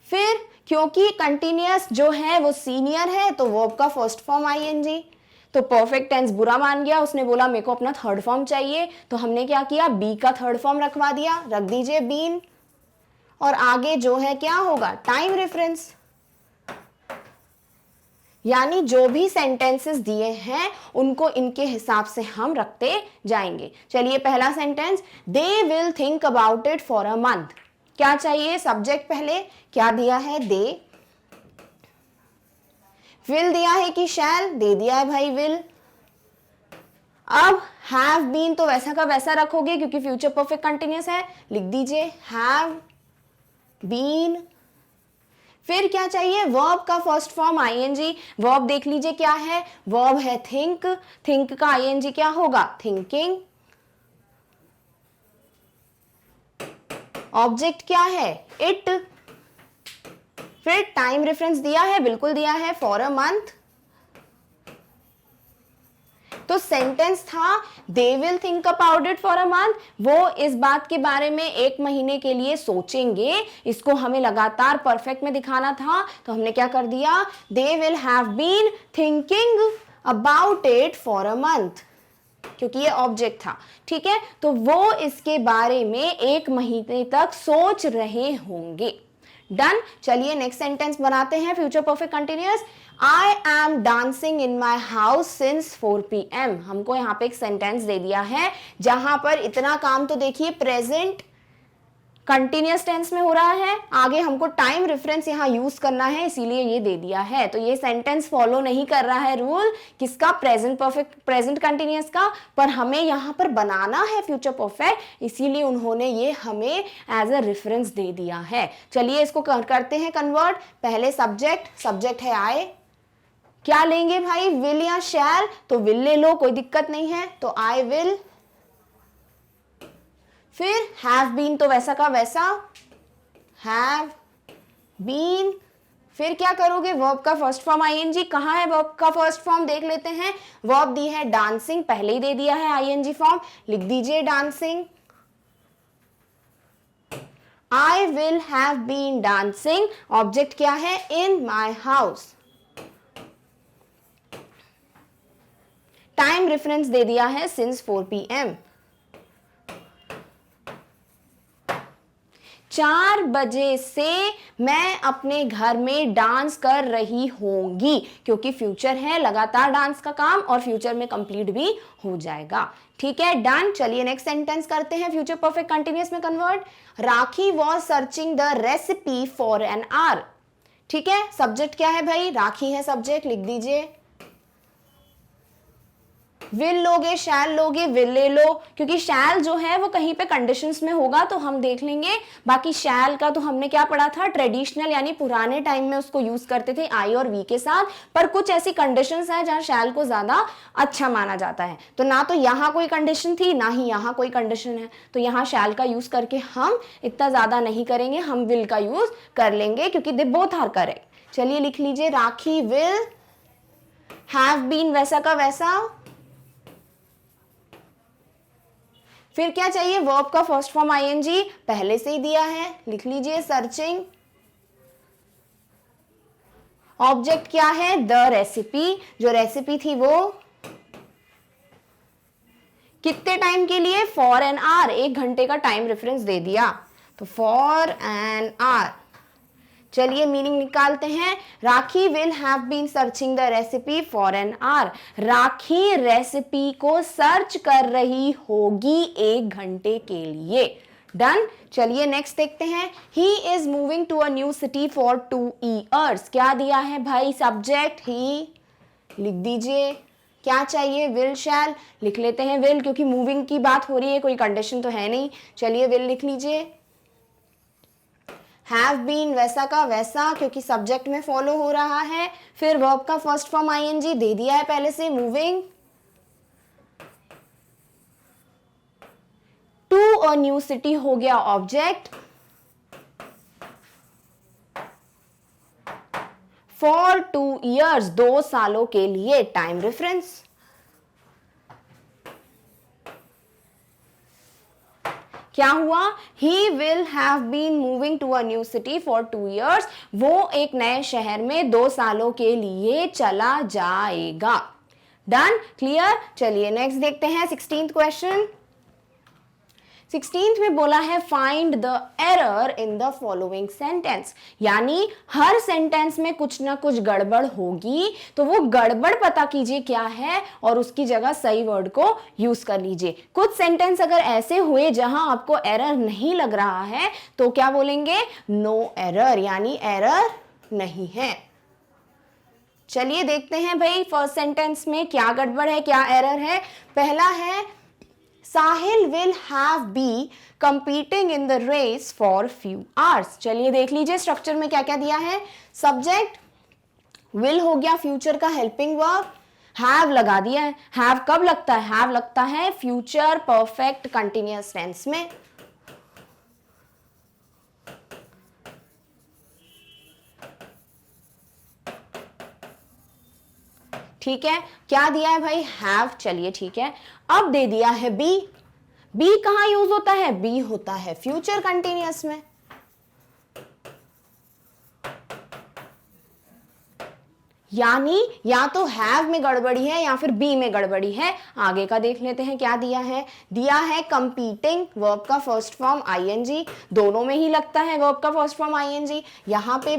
फिर क्योंकि कंटिन्यूअस जो है वो सीनियर है तो वर्ब का फर्स्ट फॉर्म आईएनजी, तो परफेक्ट टेंस बुरा मान गया, उसने बोला मेरे को अपना थर्ड फॉर्म चाहिए, तो हमने क्या किया, बी का थर्ड फॉर्म रखवा दिया, रख दीजिए बीन। और आगे जो है क्या होगा, टाइम रेफरेंस, यानी जो भी सेंटेंसेस दिए हैं उनको इनके हिसाब से हम रखते जाएंगे। चलिए पहला sentence, they will think about it for a month. क्या चाहिए, सब्जेक्ट पहले, क्या दिया है, दे। विल दिया है कि शैल, दे दिया है भाई विल। अब हैव बीन तो वैसा का वैसा रखोगे क्योंकि फ्यूचर परफेक्ट कंटिन्यूअस है, लिख दीजिए हैव बीन। फिर क्या चाहिए, वर्ब का फर्स्ट फॉर्म आईएनजी। वर्ब देख लीजिए क्या है, वर्ब है थिंक, थिंक का आईएनजी क्या होगा, थिंकिंग। ऑब्जेक्ट क्या है, इट। फिर टाइम रेफरेंस दिया है, बिल्कुल दिया है, फॉर अ मंथ। तो सेंटेंस था they will think about it for a month, वो इस बात के बारे में 1 महीने के लिए सोचेंगे। इसको हमें लगातार परफेक्ट में दिखाना था तो हमने क्या कर दिया, they will have been thinking about it for a month. क्योंकि ये ऑब्जेक्ट था, ठीक है। तो वो इसके बारे में 1 महीने तक सोच रहे होंगे। डन। चलिए नेक्स्ट सेंटेंस बनाते हैं, future perfect continuous. I am dancing in my house since 4 PM। हमको यहाँ पे एक सेंटेंस दे दिया है जहां पर इतना काम तो देखिए प्रेजेंट कंटिन्यूअस टेंस में हो रहा है, आगे हमको टाइम रेफरेंस यहाँ यूज करना है, इसीलिए ये दे दिया है। तो ये सेंटेंस फॉलो नहीं कर रहा है रूल किसका, प्रेजेंट परफेक्ट, प्रेजेंट कंटिन्यूअस का, पर हमें यहाँ पर बनाना है फ्यूचर परफेक्ट, इसीलिए उन्होंने ये हमें एज अ रेफरेंस दे दिया है। चलिए इसको करते हैं कन्वर्ट। पहले सब्जेक्ट है आई, क्या लेंगे भाई, विल या शैल, तो विल ले लो, कोई दिक्कत नहीं है, तो आई विल। फिर हैव बीन, तो वैसा का वैसा हैव बीन। फिर क्या करोगे, वर्ब का फर्स्ट फॉर्म आईएनजी, कहाँ है वर्ब का फर्स्ट फॉर्म देख लेते हैं। वर्ब दी है डांसिंग, पहले ही दे दिया है आईएनजी फॉर्म, लिख दीजिए dancing. I will have been dancing, object क्या है, in my house. Time reference दे दिया है सिंस 4 PM। 4 बजे से मैं अपने घर में डांस कर रही होंगी, क्योंकि फ्यूचर है, लगातार डांस का काम, और फ्यूचर में कंप्लीट भी हो जाएगा। ठीक है, डन। चलिए नेक्स्ट सेंटेंस करते हैं फ्यूचर परफेक्ट कंटिन्यूअस में convert. Rakhi was searching the recipe for an our. ठीक है, सब्जेक्ट क्या है भाई, राखी है सब्जेक्ट, लिख दीजिए। विल लोगे, शैल लोगे, विल ले लो, क्योंकि शैल जो है वो कहीं पे कंडीशंस में होगा तो हम देख लेंगे। बाकी शैल का तो हमने क्या पढ़ा था, ट्रेडिशनल यानी पुराने टाइम में उसको यूज करते थे आई और वी के साथ, पर कुछ ऐसी कंडीशंस हैं जहां शैल को ज्यादा अच्छा माना जाता है। तो ना तो यहाँ कोई कंडीशन थी, ना ही यहाँ कोई कंडीशन है, तो यहाँ शैल का यूज करके हम इतना ज्यादा नहीं करेंगे, हम विल का यूज कर लेंगे, क्योंकि दे बोथ आर करेक्ट। चलिए लिख लीजिए, राखी विल हैव बीन, वैसा का वैसा। फिर क्या चाहिए, वर्ब का फर्स्ट फॉर्म आईएनजी, पहले से ही दिया है, लिख लीजिए सर्चिंग। ऑब्जेक्ट क्या है, द रेसिपी, जो रेसिपी थी वो कितने टाइम के लिए, फॉर एन आवर, 1 घंटे का टाइम रेफरेंस दे दिया, तो फॉर एन आवर। चलिए मीनिंग निकालते हैं। Rakhi will have been searching the recipe for an hour. Rakhi recipe को सर्च कर रही होगी 1 घंटे के लिए। डन। चलिए नेक्स्ट देखते हैं। He is moving to a new city for 2 years। क्या दिया है भाई, सब्जेक्ट ही, लिख दीजिए। क्या चाहिए, विल शैल, लिख लेते हैं विल, क्योंकि मूविंग की बात हो रही है, कोई कंडीशन तो है नहीं। चलिए विल लिख लीजिए। हैव बीन, वैसा का वैसा, क्योंकि सब्जेक्ट में फॉलो हो रहा है। फिर वर्ब का फर्स्ट फॉर्म आईएनजी दे दिया है पहले से, moving to a new city हो गया ऑब्जेक्ट। फॉर 2 years, 2 सालों के लिए, टाइम रेफरेंस। क्या हुआ, he will have been moving to a new city for 2 years। वो एक नए शहर में 2 सालों के लिए चला जाएगा। Done, clear. चलिए नेक्स्ट देखते हैं 16th क्वेश्चन। 16th में बोला है find the error in the following sentence, यानी हर सेंटेंस में कुछ ना कुछ गड़बड़ होगी, तो वो गड़बड़ पता कीजिए क्या है और उसकी जगह सही वर्ड को यूज कर लीजिए। कुछ सेंटेंस अगर ऐसे हुए जहां आपको एरर नहीं लग रहा है तो क्या बोलेंगे, नो एरर, यानी एरर नहीं है। चलिए देखते हैं भाई फर्स्ट सेंटेंस में क्या गड़बड़ है, क्या एरर है। पहला है Sahil will have be competing in the race for few hours. चलिए देख लीजिए स्ट्रक्चर में क्या क्या दिया है। सब्जेक्ट विल हो गया फ्यूचर का हेल्पिंग वर्ब, हैव लगा दिया है। हैव कब लगता है, हैव लगता है फ्यूचर परफेक्ट कंटिन्यूअस टेंस में। ठीक है, क्या दिया है भाई, हैव। चलिए ठीक है, अब दे दिया है बी। बी कहां यूज होता है, बी होता है फ्यूचर कंटिन्यूअस में। यानी या तो हैव में गड़बड़ी है या फिर बी में गड़बड़ी है। आगे का देख लेते हैं क्या दिया है। दिया है कंपीटिंग, वर्ब का फर्स्ट फॉर्म आईएनजी, दोनों में ही लगता है वर्ब का फर्स्ट फॉर्म आईएनजी, यहाँ पे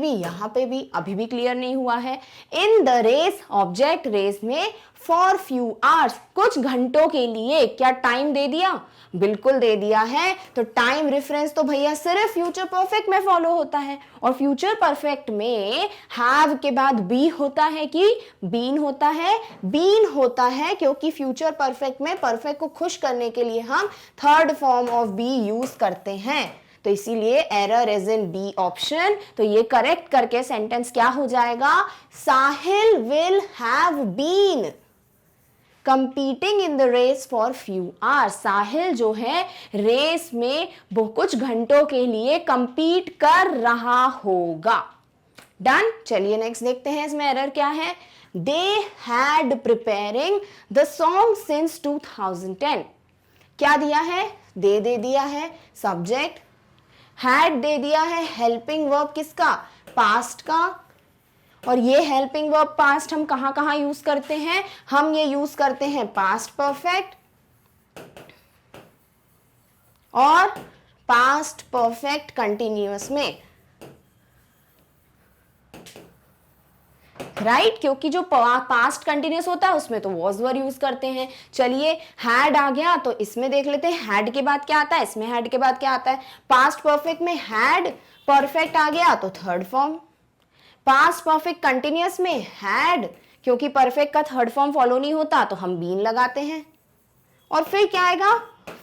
भी, अभी भी क्लियर नहीं हुआ है। In the race, object race में, फॉर फ्यू आवर्स, कुछ घंटों के लिए, क्या टाइम दे दिया? बिल्कुल दे दिया है। तो टाइम रेफरेंस तो भैया सिर्फ फ्यूचर परफेक्ट में फॉलो होता है, और फ्यूचर परफेक्ट में हैव के बाद बी होता है कि बीन होता है? बीन होता है, क्योंकि फ्यूचर परफेक्ट में परफेक्ट को खुश करने के लिए हम third form of be use करते हैं। तो इसीलिए error is in B option. तो ये करेक्ट करके सेंटेंस क्या हो जाएगा? Sahil will have been competing in the race for few hours. Sahil जो है रेस में वो कुछ घंटों के लिए कंपीट कर रहा होगा। डन। चलिए नेक्स्ट देखते हैं इसमें एरर क्या है। They had preparing the song since 2010। क्या दिया है? दे दिया है सब्जेक्ट, हैड दे दिया है हेल्पिंग वर्ब किसका? पास्ट का। और ये हेल्पिंग वर्ब पास्ट हम कहां कहां यूज करते हैं? हम ये यूज करते हैं पास्ट परफेक्ट और पास्ट परफेक्ट कंटिन्यूअस में, राइट? क्योंकि जो पास्ट कंटिन्यूअस होता है उसमें तो वॉज वर यूज करते हैं। चलिए हैड आ गया तो इसमें देख लेते हैं हैड के बाद क्या आता है, इसमें हैड के बाद क्या आता है। पास्ट परफेक्ट में हैड परफेक्ट आ गया तो third form. Past perfect continuous में हैड, क्योंकि परफेक्ट का थर्ड फॉर्म फॉलो नहीं होता तो हम बीन लगाते हैं। और फिर क्या आएगा?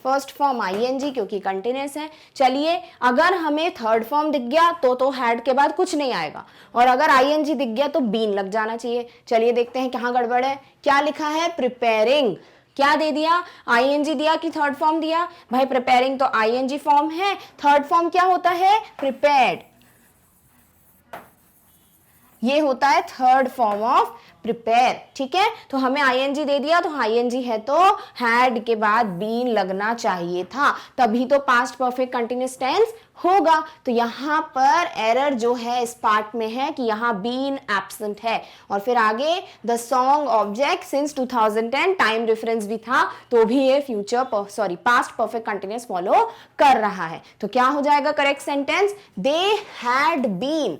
फर्स्ट फॉर्म आईएनजी, क्योंकि कंटिन्यूअस है। चलिए अगर हमें थर्ड फॉर्म दिख गया तो हैड के बाद कुछ नहीं आएगा, और अगर आईएनजी दिख गया तो बीन लग जाना चाहिए। चलिए देखते हैं कहाँ गड़बड़ है। क्या लिखा है? प्रिपेयरिंग। क्या दे दिया? आईएनजी दिया कि थर्ड फॉर्म दिया? भाई प्रिपेयरिंग तो आईएनजी फॉर्म है, थर्ड फॉर्म क्या होता है? प्रिपेयर्ड। ये होता है थर्ड फॉर्म ऑफ प्रिपेयर। ठीक है, तो हमें आईएनजी दे दिया, तो आईएनजी है तो हैड के बाद बीन लगना चाहिए था, तभी तो पास्ट परफेक्ट कंटिन्यूअस टेंस होगा। तो यहाँ पर एरर जो है इस पार्ट में है कि यहाँ बीन एब्सेंट है। और फिर आगे the song object since 2010, time reference भी था तो भी ये पास्ट परफेक्ट कंटिन्यूअस फॉलो कर रहा है। तो क्या हो जाएगा correct sentence? They had been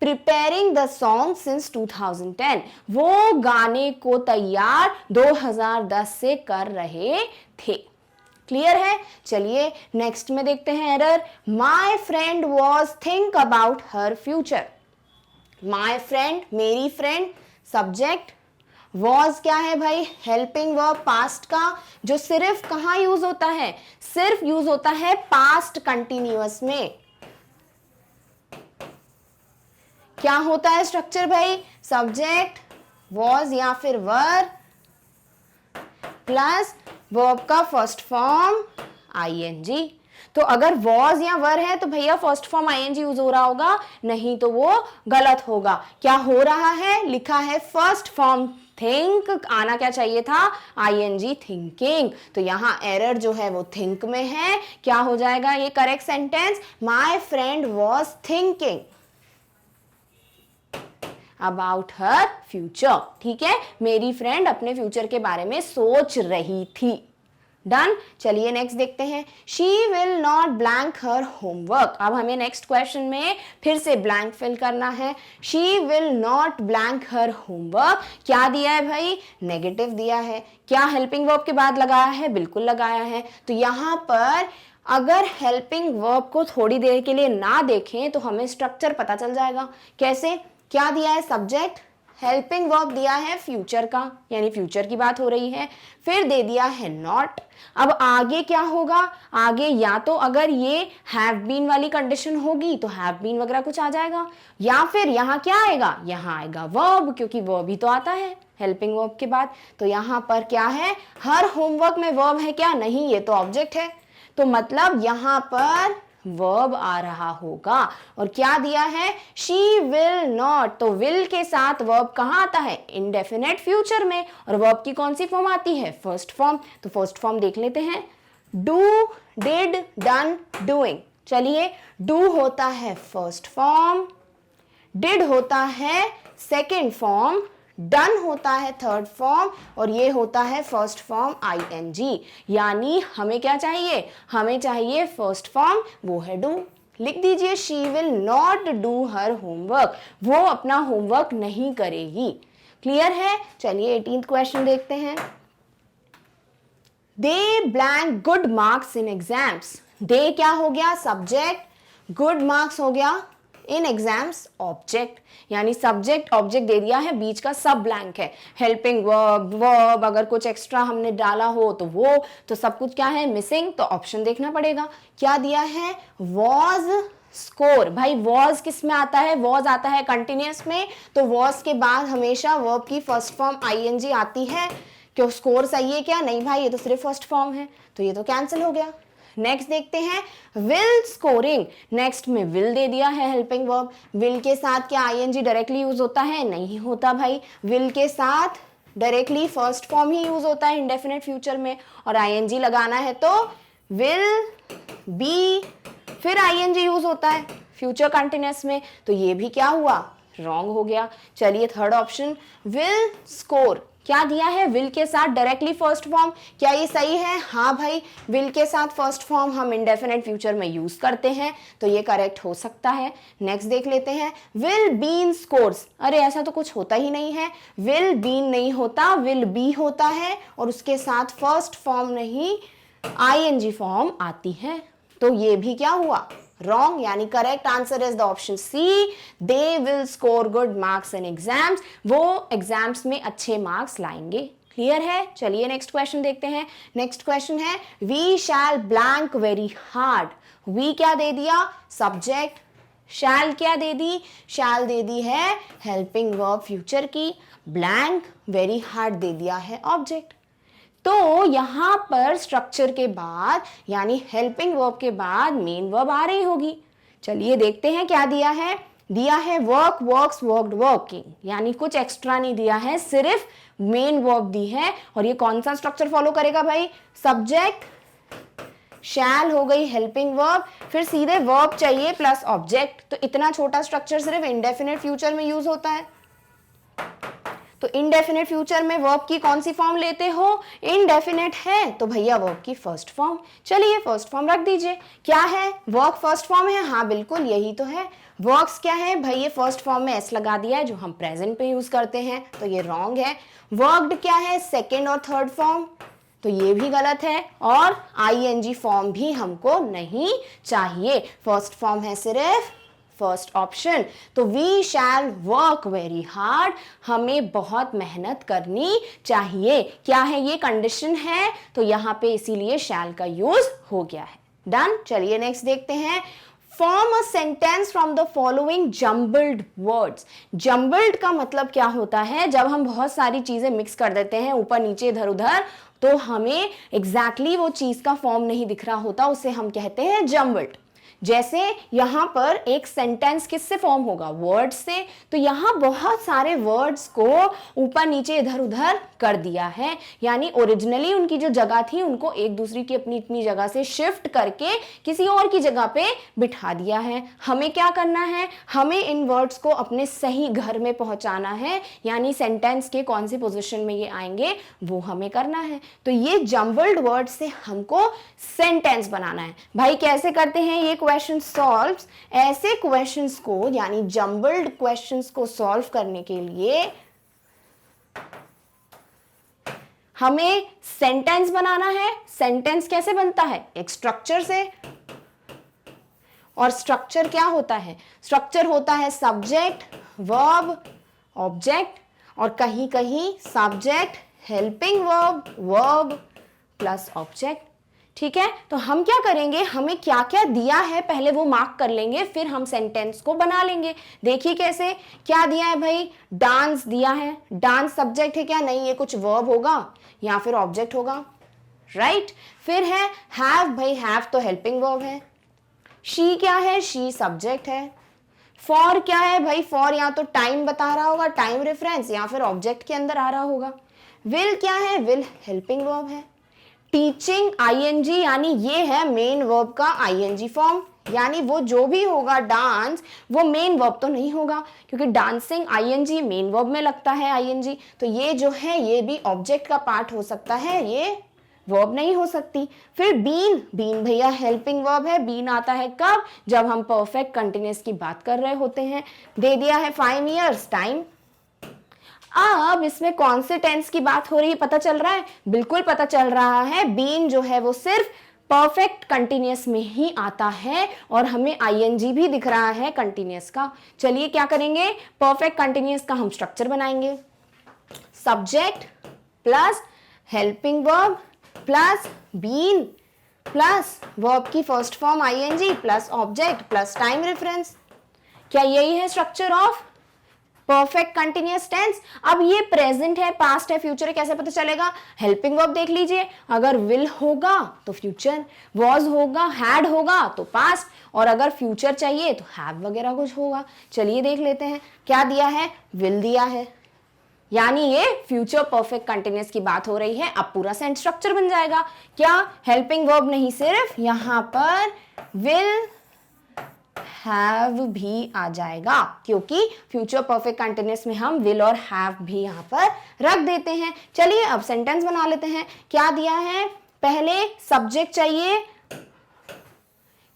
preparing the song since 2010। वो गाने को तैयार 2010 से कर रहे थे। क्लियर है? चलिए नेक्स्ट में देखते हैं error. My friend was think about her future. My friend, मेरी फ्रेंड, सब्जेक्ट, वॉज क्या है भाई? हेल्पिंग वर्ब पास्ट का, जो सिर्फ कहां यूज होता है? सिर्फ यूज होता है पास्ट कंटिन्यूअस में। क्या होता है स्ट्रक्चर भाई? सब्जेक्ट, वॉज या फिर वर प्लस वर्ब का फर्स्ट फॉर्म आईएनजी। तो अगर वॉज या वर है तो भैया फर्स्ट फॉर्म आईएनजी यूज हो रहा होगा, नहीं तो वो गलत होगा। क्या हो रहा है? लिखा है फर्स्ट फॉर्म थिंक, आना क्या चाहिए था? ING thinking. तो यहाँ एरर जो है वो थिंक में है। क्या हो जाएगा ये correct sentence? My friend was thinking about her future. ठीक है, मेरी फ्रेंड अपने फ्यूचर के बारे में सोच रही थी। डन। चलिए नेक्स्ट देखते हैं। She will not blank her homework. अब हमें नेक्स्ट क्वेश्चन में फिर से ब्लैंक फिल करना है। She will not blank her homework. क्या दिया है भाई? नेगेटिव दिया है। क्या हेल्पिंग वर्ब के बाद लगाया है? बिल्कुल लगाया है। तो यहाँ पर अगर हेल्पिंग वर्ब को थोड़ी देर के लिए ना देखें तो हमें स्ट्रक्चर पता चल जाएगा। कैसे? क्या दिया है? सब्जेक्ट, हेल्पिंग वर्ब दिया है फ्यूचर का, यानी फ्यूचर की बात हो रही है, फिर दे दिया है नॉट। अब आगे क्या होगा? आगे या तो अगर ये हैव बीन वाली कंडीशन होगी तो हैव बीन वगैरह कुछ आ जाएगा, या फिर यहाँ क्या आएगा? यहाँ आएगा वर्ब, क्योंकि वर्ब ही तो आता है हेल्पिंग वर्ब के बाद। तो यहाँ पर क्या है? हर होमवर्क में वर्ब है क्या? नहीं, ये तो ऑब्जेक्ट है। तो मतलब यहाँ पर वर्ब आ रहा होगा। और क्या दिया है? शी विल नॉट, तो विल के साथ वर्ब कहाँ आता है? इंडेफिनेट फ्यूचर में। और वर्ब की कौन सी फॉर्म आती है? First form. तो फर्स्ट फॉर्म देख लेते हैं। Do, did, done, doing. चलिए, डू होता है फर्स्ट फॉर्म, डिड होता है सेकेंड फॉर्म, डन होता है थर्ड फॉर्म और ये होता है फर्स्ट फॉर्म ing। यानी हमें क्या चाहिए, हमें चाहिए फर्स्ट फॉर्म, वो है डू। लिख दीजिए she will not do her homework, वो अपना होमवर्क नहीं करेगी। क्लियर है? चलिए 18th क्वेश्चन देखते हैं। They blank good marks in exams. They क्या हो गया, सब्जेक्ट, गुड मार्क्स हो गया इन एग्जाम्स ऑब्जेक्ट, यानी सब्जेक्ट ऑब्जेक्ट दे दिया है, बीच का सब ब्लैंक है। हेल्पिंग वर्ब, वर्ब अगर कुछ एक्स्ट्रा हमने डाला हो तो वो, तो सब कुछ क्या है मिसिंग, तो ऑप्शन देखना पड़ेगा। क्या दिया है, वॉज स्कोर। भाई वॉज किस में आता है, वॉज आता है कंटिन्यूअस में, तो वॉज के बाद हमेशा वर्ब की फर्स्ट फॉर्म ing आती है। क्यों, स्कोर सही है क्या, नहीं भाई ये तो सिर्फ फर्स्ट फॉर्म है, तो ये तो कैंसिल हो गया। नेक्स्ट देखते हैं विल स्कोरिंग। नेक्स्ट में विल दे दिया है हेल्पिंग वर्ब, विल के साथ क्या ing डायरेक्टली यूज होता है, नहीं होता भाई। विल के साथ डायरेक्टली फर्स्ट फॉर्म ही यूज होता है इंडेफिनिट फ्यूचर में, और ing लगाना है तो विल बी, फिर ing यूज होता है फ्यूचर कंटिन्यूअस में, तो ये भी क्या हुआ, रॉन्ग हो गया। चलिए थर्ड ऑप्शन विल स्कोर, क्या दिया है, विल के साथ डायरेक्टली फर्स्ट फॉर्म, क्या ये सही है, हाँ भाई विल के साथ फर्स्ट फॉर्म हम इंडेफिनिट फ्यूचर में यूज करते हैं, तो ये करेक्ट हो सकता है। नेक्स्ट देख लेते हैं विल बीन स्कोर्स। अरे ऐसा तो कुछ होता ही नहीं है, विल बीन नहीं होता, विल बी होता है और उसके साथ फर्स्ट फॉर्म नहीं ing फॉर्म आती है, तो ये भी क्या हुआ, रॉन्ग। यानी correct answer is the option C, they will score good marks in exams, वो एग्जाम्स में अच्छे मार्क्स लाएंगे। क्लियर है? चलिए नेक्स्ट क्वेश्चन देखते हैं। नेक्स्ट क्वेश्चन है we shall blank very hard. We क्या दे दिया, सब्जेक्ट, शैल क्या दे दी, शैल दे दी है हेल्पिंग वर्ब फ्यूचर की, ब्लैंक वेरी हार्ड दे दिया है ऑब्जेक्ट। तो यहां पर स्ट्रक्चर के बाद यानी हेल्पिंग वर्ब के बाद मेन वर्ब आ रही होगी। चलिए देखते हैं क्या दिया है, दिया है वर्क, वर्क्स, वर्कड, वर्किंग, यानी कुछ एक्स्ट्रा नहीं दिया है, सिर्फ मेन वर्ब दी है। और ये कौन सा स्ट्रक्चर फॉलो करेगा भाई, सब्जेक्ट, शैल हो गई हेल्पिंग वर्ब, फिर सीधे वर्ब चाहिए प्लस ऑब्जेक्ट, तो इतना छोटा स्ट्रक्चर सिर्फ इंडेफिनिट फ्यूचर में यूज होता है। तो इनडेफिनेट फ्यूचर में वर्ब की कौन सी फॉर्म लेते हो, इनडेफिनेट है तो भैया वर्ब की फर्स्ट फॉर्म। चलिए फर्स्ट फॉर्म रख दीजिए, क्या है, वर्क फर्स्ट फॉर्म है, हाँ बिल्कुल यही तो है। वर्क्स क्या है भाई, ये फर्स्ट फॉर्म में एस लगा दिया है जो हम प्रेजेंट पे यूज करते हैं, तो ये रॉन्ग है। वर्कड क्या है, सेकेंड और थर्ड फॉर्म, तो ये भी गलत है। और ing फॉर्म भी हमको नहीं चाहिए, फर्स्ट फॉर्म है सिर्फ फर्स्ट ऑप्शन। तो we shall work very hard, हमें बहुत मेहनत करनी चाहिए। क्या है, ये कंडीशन है, तो यहाँ पे इसीलिए शैल का यूज हो गया है। डन। चलिए नेक्स्ट देखते हैं, form a sentence from the following jumbled words. Jumbled का मतलब क्या होता है, जब हम बहुत सारी चीजें मिक्स कर देते हैं ऊपर नीचे इधर उधर, तो हमें एग्जैक्टली वो चीज का फॉर्म नहीं दिख रहा होता, उसे हम कहते हैं जम्बल्ड। जैसे यहां पर एक सेंटेंस किससे फॉर्म होगा, वर्ड्स से, तो यहां बहुत सारे वर्ड्स को ऊपर नीचे इधर उधर कर दिया है, यानी ओरिजिनली उनकी जो जगह थी उनको एक दूसरी की अपनी अपनी जगह से शिफ्ट करके किसी और की जगह पे बिठा दिया है। हमें क्या करना है, हमें इन वर्ड्स को अपने सही घर में पहुंचाना है, यानी सेंटेंस के कौन सी पोजीशन में ये आएंगे वो हमें करना है। तो ये जम्बल्ड वर्ड से हमको सेंटेंस बनाना है। भाई कैसे करते हैं ये क्वेश्चन सॉल्व, ऐसे क्वेश्चंस को यानी जम्बल्ड क्वेश्चंस को सॉल्व करने के लिए हमें सेंटेंस बनाना है। सेंटेंस कैसे बनता है, एक स्ट्रक्चर से, और स्ट्रक्चर क्या होता है, स्ट्रक्चर होता है सब्जेक्ट, वर्ब, ऑब्जेक्ट, और कहीं कहीं subject, helping verb, verb plus object. ठीक है, तो हम क्या करेंगे, हमें क्या क्या दिया है पहले वो मार्क कर लेंगे, फिर हम सेंटेंस को बना लेंगे। देखिए कैसे, क्या दिया है भाई, डांस दिया है, डांस सब्जेक्ट है क्या, नहीं, ये कुछ वर्ब होगा या फिर ऑब्जेक्ट होगा, राइट। फिर है हैव, भाई हैव तो हेल्पिंग वर्ब है। शी क्या है, शी सब्जेक्ट है। फॉर क्या है भाई, फॉर या तो टाइम बता रहा होगा, टाइम रेफरेंस, या फिर ऑब्जेक्ट के अंदर आ रहा होगा। विल क्या है, विल हेल्पिंग वर्ब है। टीचिंग आईएनजी, यानी ये है मेन वर्ब का आईएनजी फॉर्म, यानी वो जो भी होगा डांस वो मेन वर्ब तो नहीं होगा, क्योंकि डांसिंग आईएनजी मेन वर्ब में लगता है आईएनजी, तो ये जो है ये भी ऑब्जेक्ट का पार्ट हो सकता है, ये वर्ब नहीं हो सकती। फिर बीन, बीन भैया हेल्पिंग वर्ब है, बीन आता है कब, जब हम परफेक्ट कंटिन्यूअस की बात कर रहे होते हैं। दे दिया है 5 years टाइम। अब इसमें कौन से टेंस की बात हो रही है पता चल रहा है? बिल्कुल पता चल रहा है, बीन जो है वो सिर्फ परफेक्ट कंटिन्यूअस में ही आता है और हमें आईएनजी भी दिख रहा है कंटिन्यूअस का। चलिए क्या करेंगे, परफेक्ट कंटिन्यूअस का हम स्ट्रक्चर बनाएंगे। Subject plus helping verb plus been plus verb की first form ING plus object plus time reference. क्या यही है structure of perfect continuous tense? अब ये प्रेजेंट है, पास्ट है, फ्यूचर है, कैसे पता चलेगा? हेल्पिंग वर्ब देख लीजिए, अगर विल होगा तो फ्यूचर, वॉज होगा, हैड होगा तो पास्ट, और अगर फ्यूचर चाहिए तो हैव वगैरह कुछ होगा। चलिए देख लेते हैं, क्या दिया है? विल दिया है, यानी ये फ्यूचर परफेक्ट कंटिन्यूअस की बात हो रही है। अब पूरा सेंट स्ट्रक्चर बन जाएगा। क्या हेल्पिंग वर्ब नहीं, सिर्फ यहां पर विल हैव भी आ जाएगा, क्योंकि फ्यूचर परफेक्ट कंटिन्यूअस में हम विल और हैव भी यहां पर रख देते हैं। चलिए अब सेंटेंस बना लेते हैं। क्या दिया है? पहले सब्जेक्ट चाहिए,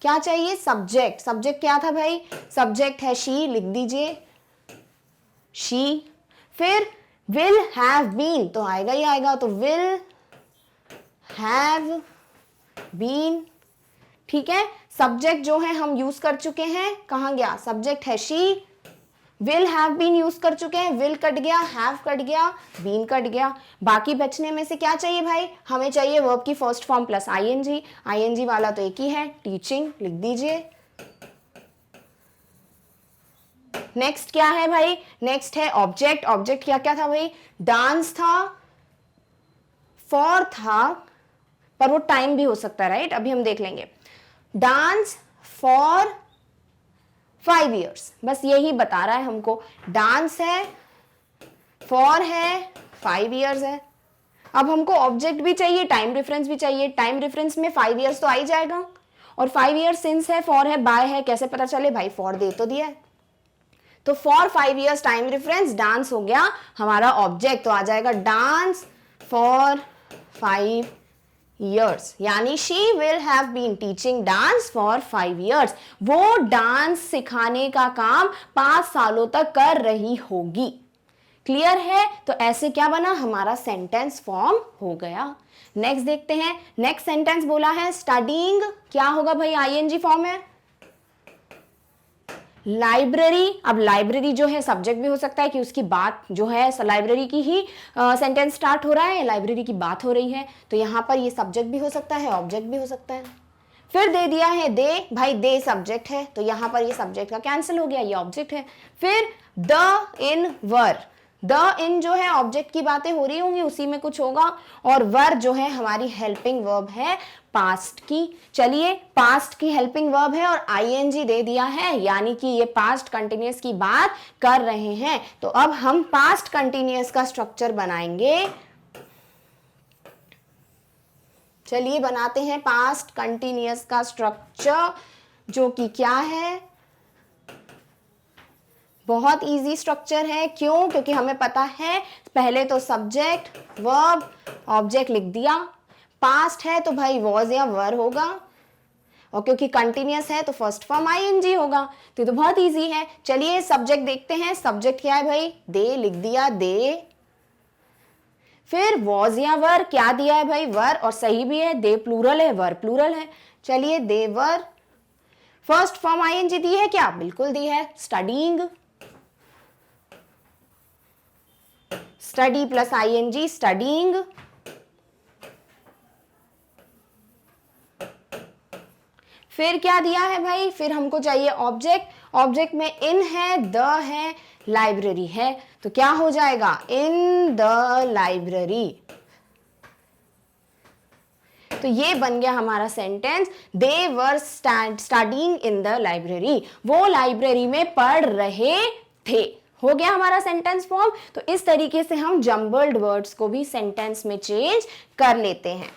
क्या चाहिए? सब्जेक्ट। सब्जेक्ट क्या था भाई? सब्जेक्ट है शी, लिख दीजिए शी। फिर विल हैव बीन तो आएगा ही आएगा, तो विल हैव बीन, ठीक है। सब्जेक्ट जो है हम यूज कर चुके हैं, कहां गया? सब्जेक्ट है she, will have been use कर चुके हैं, विल कट गया, हैव कट गया, बीन कट गया। बाकी बचने में से क्या चाहिए भाई? हमें चाहिए वर्ब की first form plus ING. ING वाला तो एक ही है, टीचिंग, लिख दीजिए। नेक्स्ट क्या है भाई? नेक्स्ट है ऑब्जेक्ट। ऑब्जेक्ट क्या क्या था भाई? डांस था, फॉर था, पर वो टाइम भी हो सकता है, राइट? अभी हम देख लेंगे। डांस फॉर 5 years, बस यही बता रहा है हमको। डांस है, फॉर है, 5 years है। अब हमको ऑब्जेक्ट भी चाहिए, टाइम रेफरेंस भी चाहिए। टाइम रेफरेंस में 5 years तो आ ही जाएगा, और 5 years सिंस है, फॉर है, बाय है, कैसे पता चले भाई? फॉर दे तो दिया है, तो for 5 years time reference, dance हो गया हमारा ऑब्जेक्ट, तो आ जाएगा डांस फॉर 5 years, यानी she will have been teaching dance for 5 years। वो डांस सिखाने का काम 5 सालों तक कर रही होगी। क्लियर है? तो ऐसे क्या बना? हमारा सेंटेंस फॉर्म हो गया। नेक्स्ट देखते हैं। नेक्स्ट सेंटेंस बोला है स्टडीइंग, क्या होगा भाई? आईएनजी फॉर्म है। लाइब्रेरी, अब लाइब्रेरी जो है सब्जेक्ट भी हो सकता है कि उसकी बात जो है लाइब्रेरी की ही सेंटेंस स्टार्ट हो रहा है, लाइब्रेरी की बात हो रही है, तो यहां पर ये सब्जेक्ट भी हो सकता है, ऑब्जेक्ट भी हो सकता है। फिर दे दिया है दे, भाई दे सब्जेक्ट है, तो यहां पर ये सब्जेक्ट का कैंसिल हो गया, ये ऑब्जेक्ट है। फिर the in were, the in जो है ऑब्जेक्ट की बातें हो रही होंगी, उसी में कुछ होगा, और वर जो है हमारी हेल्पिंग वर्ब है पास्ट की। चलिए पास्ट की हेल्पिंग वर्ब है और आईएनजी दे दिया है, यानी कि ये पास्ट कंटिन्यूअस की बात कर रहे हैं। तो अब हम पास्ट कंटिन्यूअस का स्ट्रक्चर बनाएंगे। चलिए बनाते हैं पास्ट कंटिन्यूअस का स्ट्रक्चर, जो कि क्या है? बहुत इजी स्ट्रक्चर है। क्यों? क्योंकि हमें पता है पहले तो सब्जेक्ट, वर्ब, ऑब्जेक्ट लिख दिया। पास्ट है तो भाई वॉज या वर होगा, और क्योंकि कंटिन्यूअस है तो फर्स्ट फॉर्म आईएनजी होगा। तो ये तो बहुत इजी है। चलिए सब्जेक्ट देखते हैं। सब्जेक्ट क्या है भाई? दे, लिख दिया दे। फिर वॉज या वर, क्या दिया है भाई? वर, और सही भी है, दे प्लूरल है, वर प्लूरल है। चलिए they were, first form ING दी है क्या? बिल्कुल दी है, studying, study plus ING, studying. फिर क्या दिया है भाई? फिर हमको चाहिए ऑब्जेक्ट। ऑब्जेक्ट में इन है, द है, लाइब्रेरी है, तो क्या हो जाएगा? In the library. तो ये बन गया हमारा sentence, they were studying in the library, वो लाइब्रेरी में पढ़ रहे थे। हो गया हमारा सेंटेंस फॉर्म। तो इस तरीके से हम जम्बल्ड वर्ड्स को भी सेंटेंस में चेंज कर लेते हैं।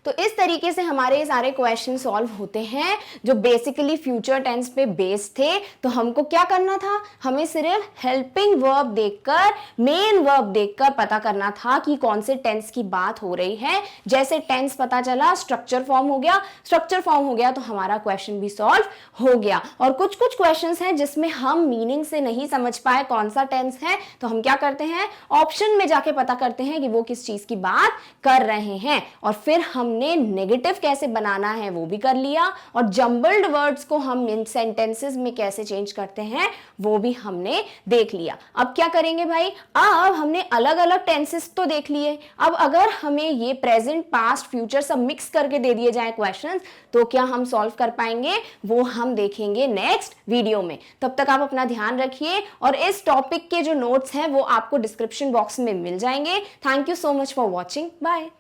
तो इस तरीके से हमारे सारे क्वेश्चन सॉल्व होते हैं जो बेसिकली फ्यूचर टेंस पे बेस्ड थे। तो हमको क्या करना था, हमें सिर्फ हेल्पिंग वर्ब देखकर, मेन वर्ब देखकर पता करना था कि कौन से टेंस की बात हो रही है। जैसे टेंस पता चला, स्ट्रक्चर फॉर्म हो गया, स्ट्रक्चर फॉर्म हो गया तो हमारा क्वेश्चन भी सॉल्व हो गया। और कुछ कुछ क्वेश्चंस हैं जिसमें हम मीनिंग से नहीं समझ पाए कौन सा टेंस है, तो हम क्या करते हैं, ऑप्शन में जाके पता करते हैं कि वो किस चीज की बात कर रहे हैं। और फिर हमने नेगेटिव कैसे बनाना है वो भी कर लिया, और जंबल्ड वर्ड्स को हम इन सेंटेंसेस में कैसे चेंज करते हैं वो भी हमने देख लिया। अब क्या करेंगे भाई, अब हमने अलग अलग टेंसेस तो देख लिए, अब अगर हमें ये प्रेजेंट, पास्ट, फ्यूचर सब मिक्स करके दे दिए जाए क्वेश्चंस तो क्या हम सॉल्व कर पाएंगे, वो हम देखेंगे नेक्स्ट वीडियो में। तब तक आप अपना ध्यान रखिए, और इस टॉपिक के जो नोट्स हैं वो आपको डिस्क्रिप्शन बॉक्स में मिल जाएंगे। Thank you so much for watching, bye.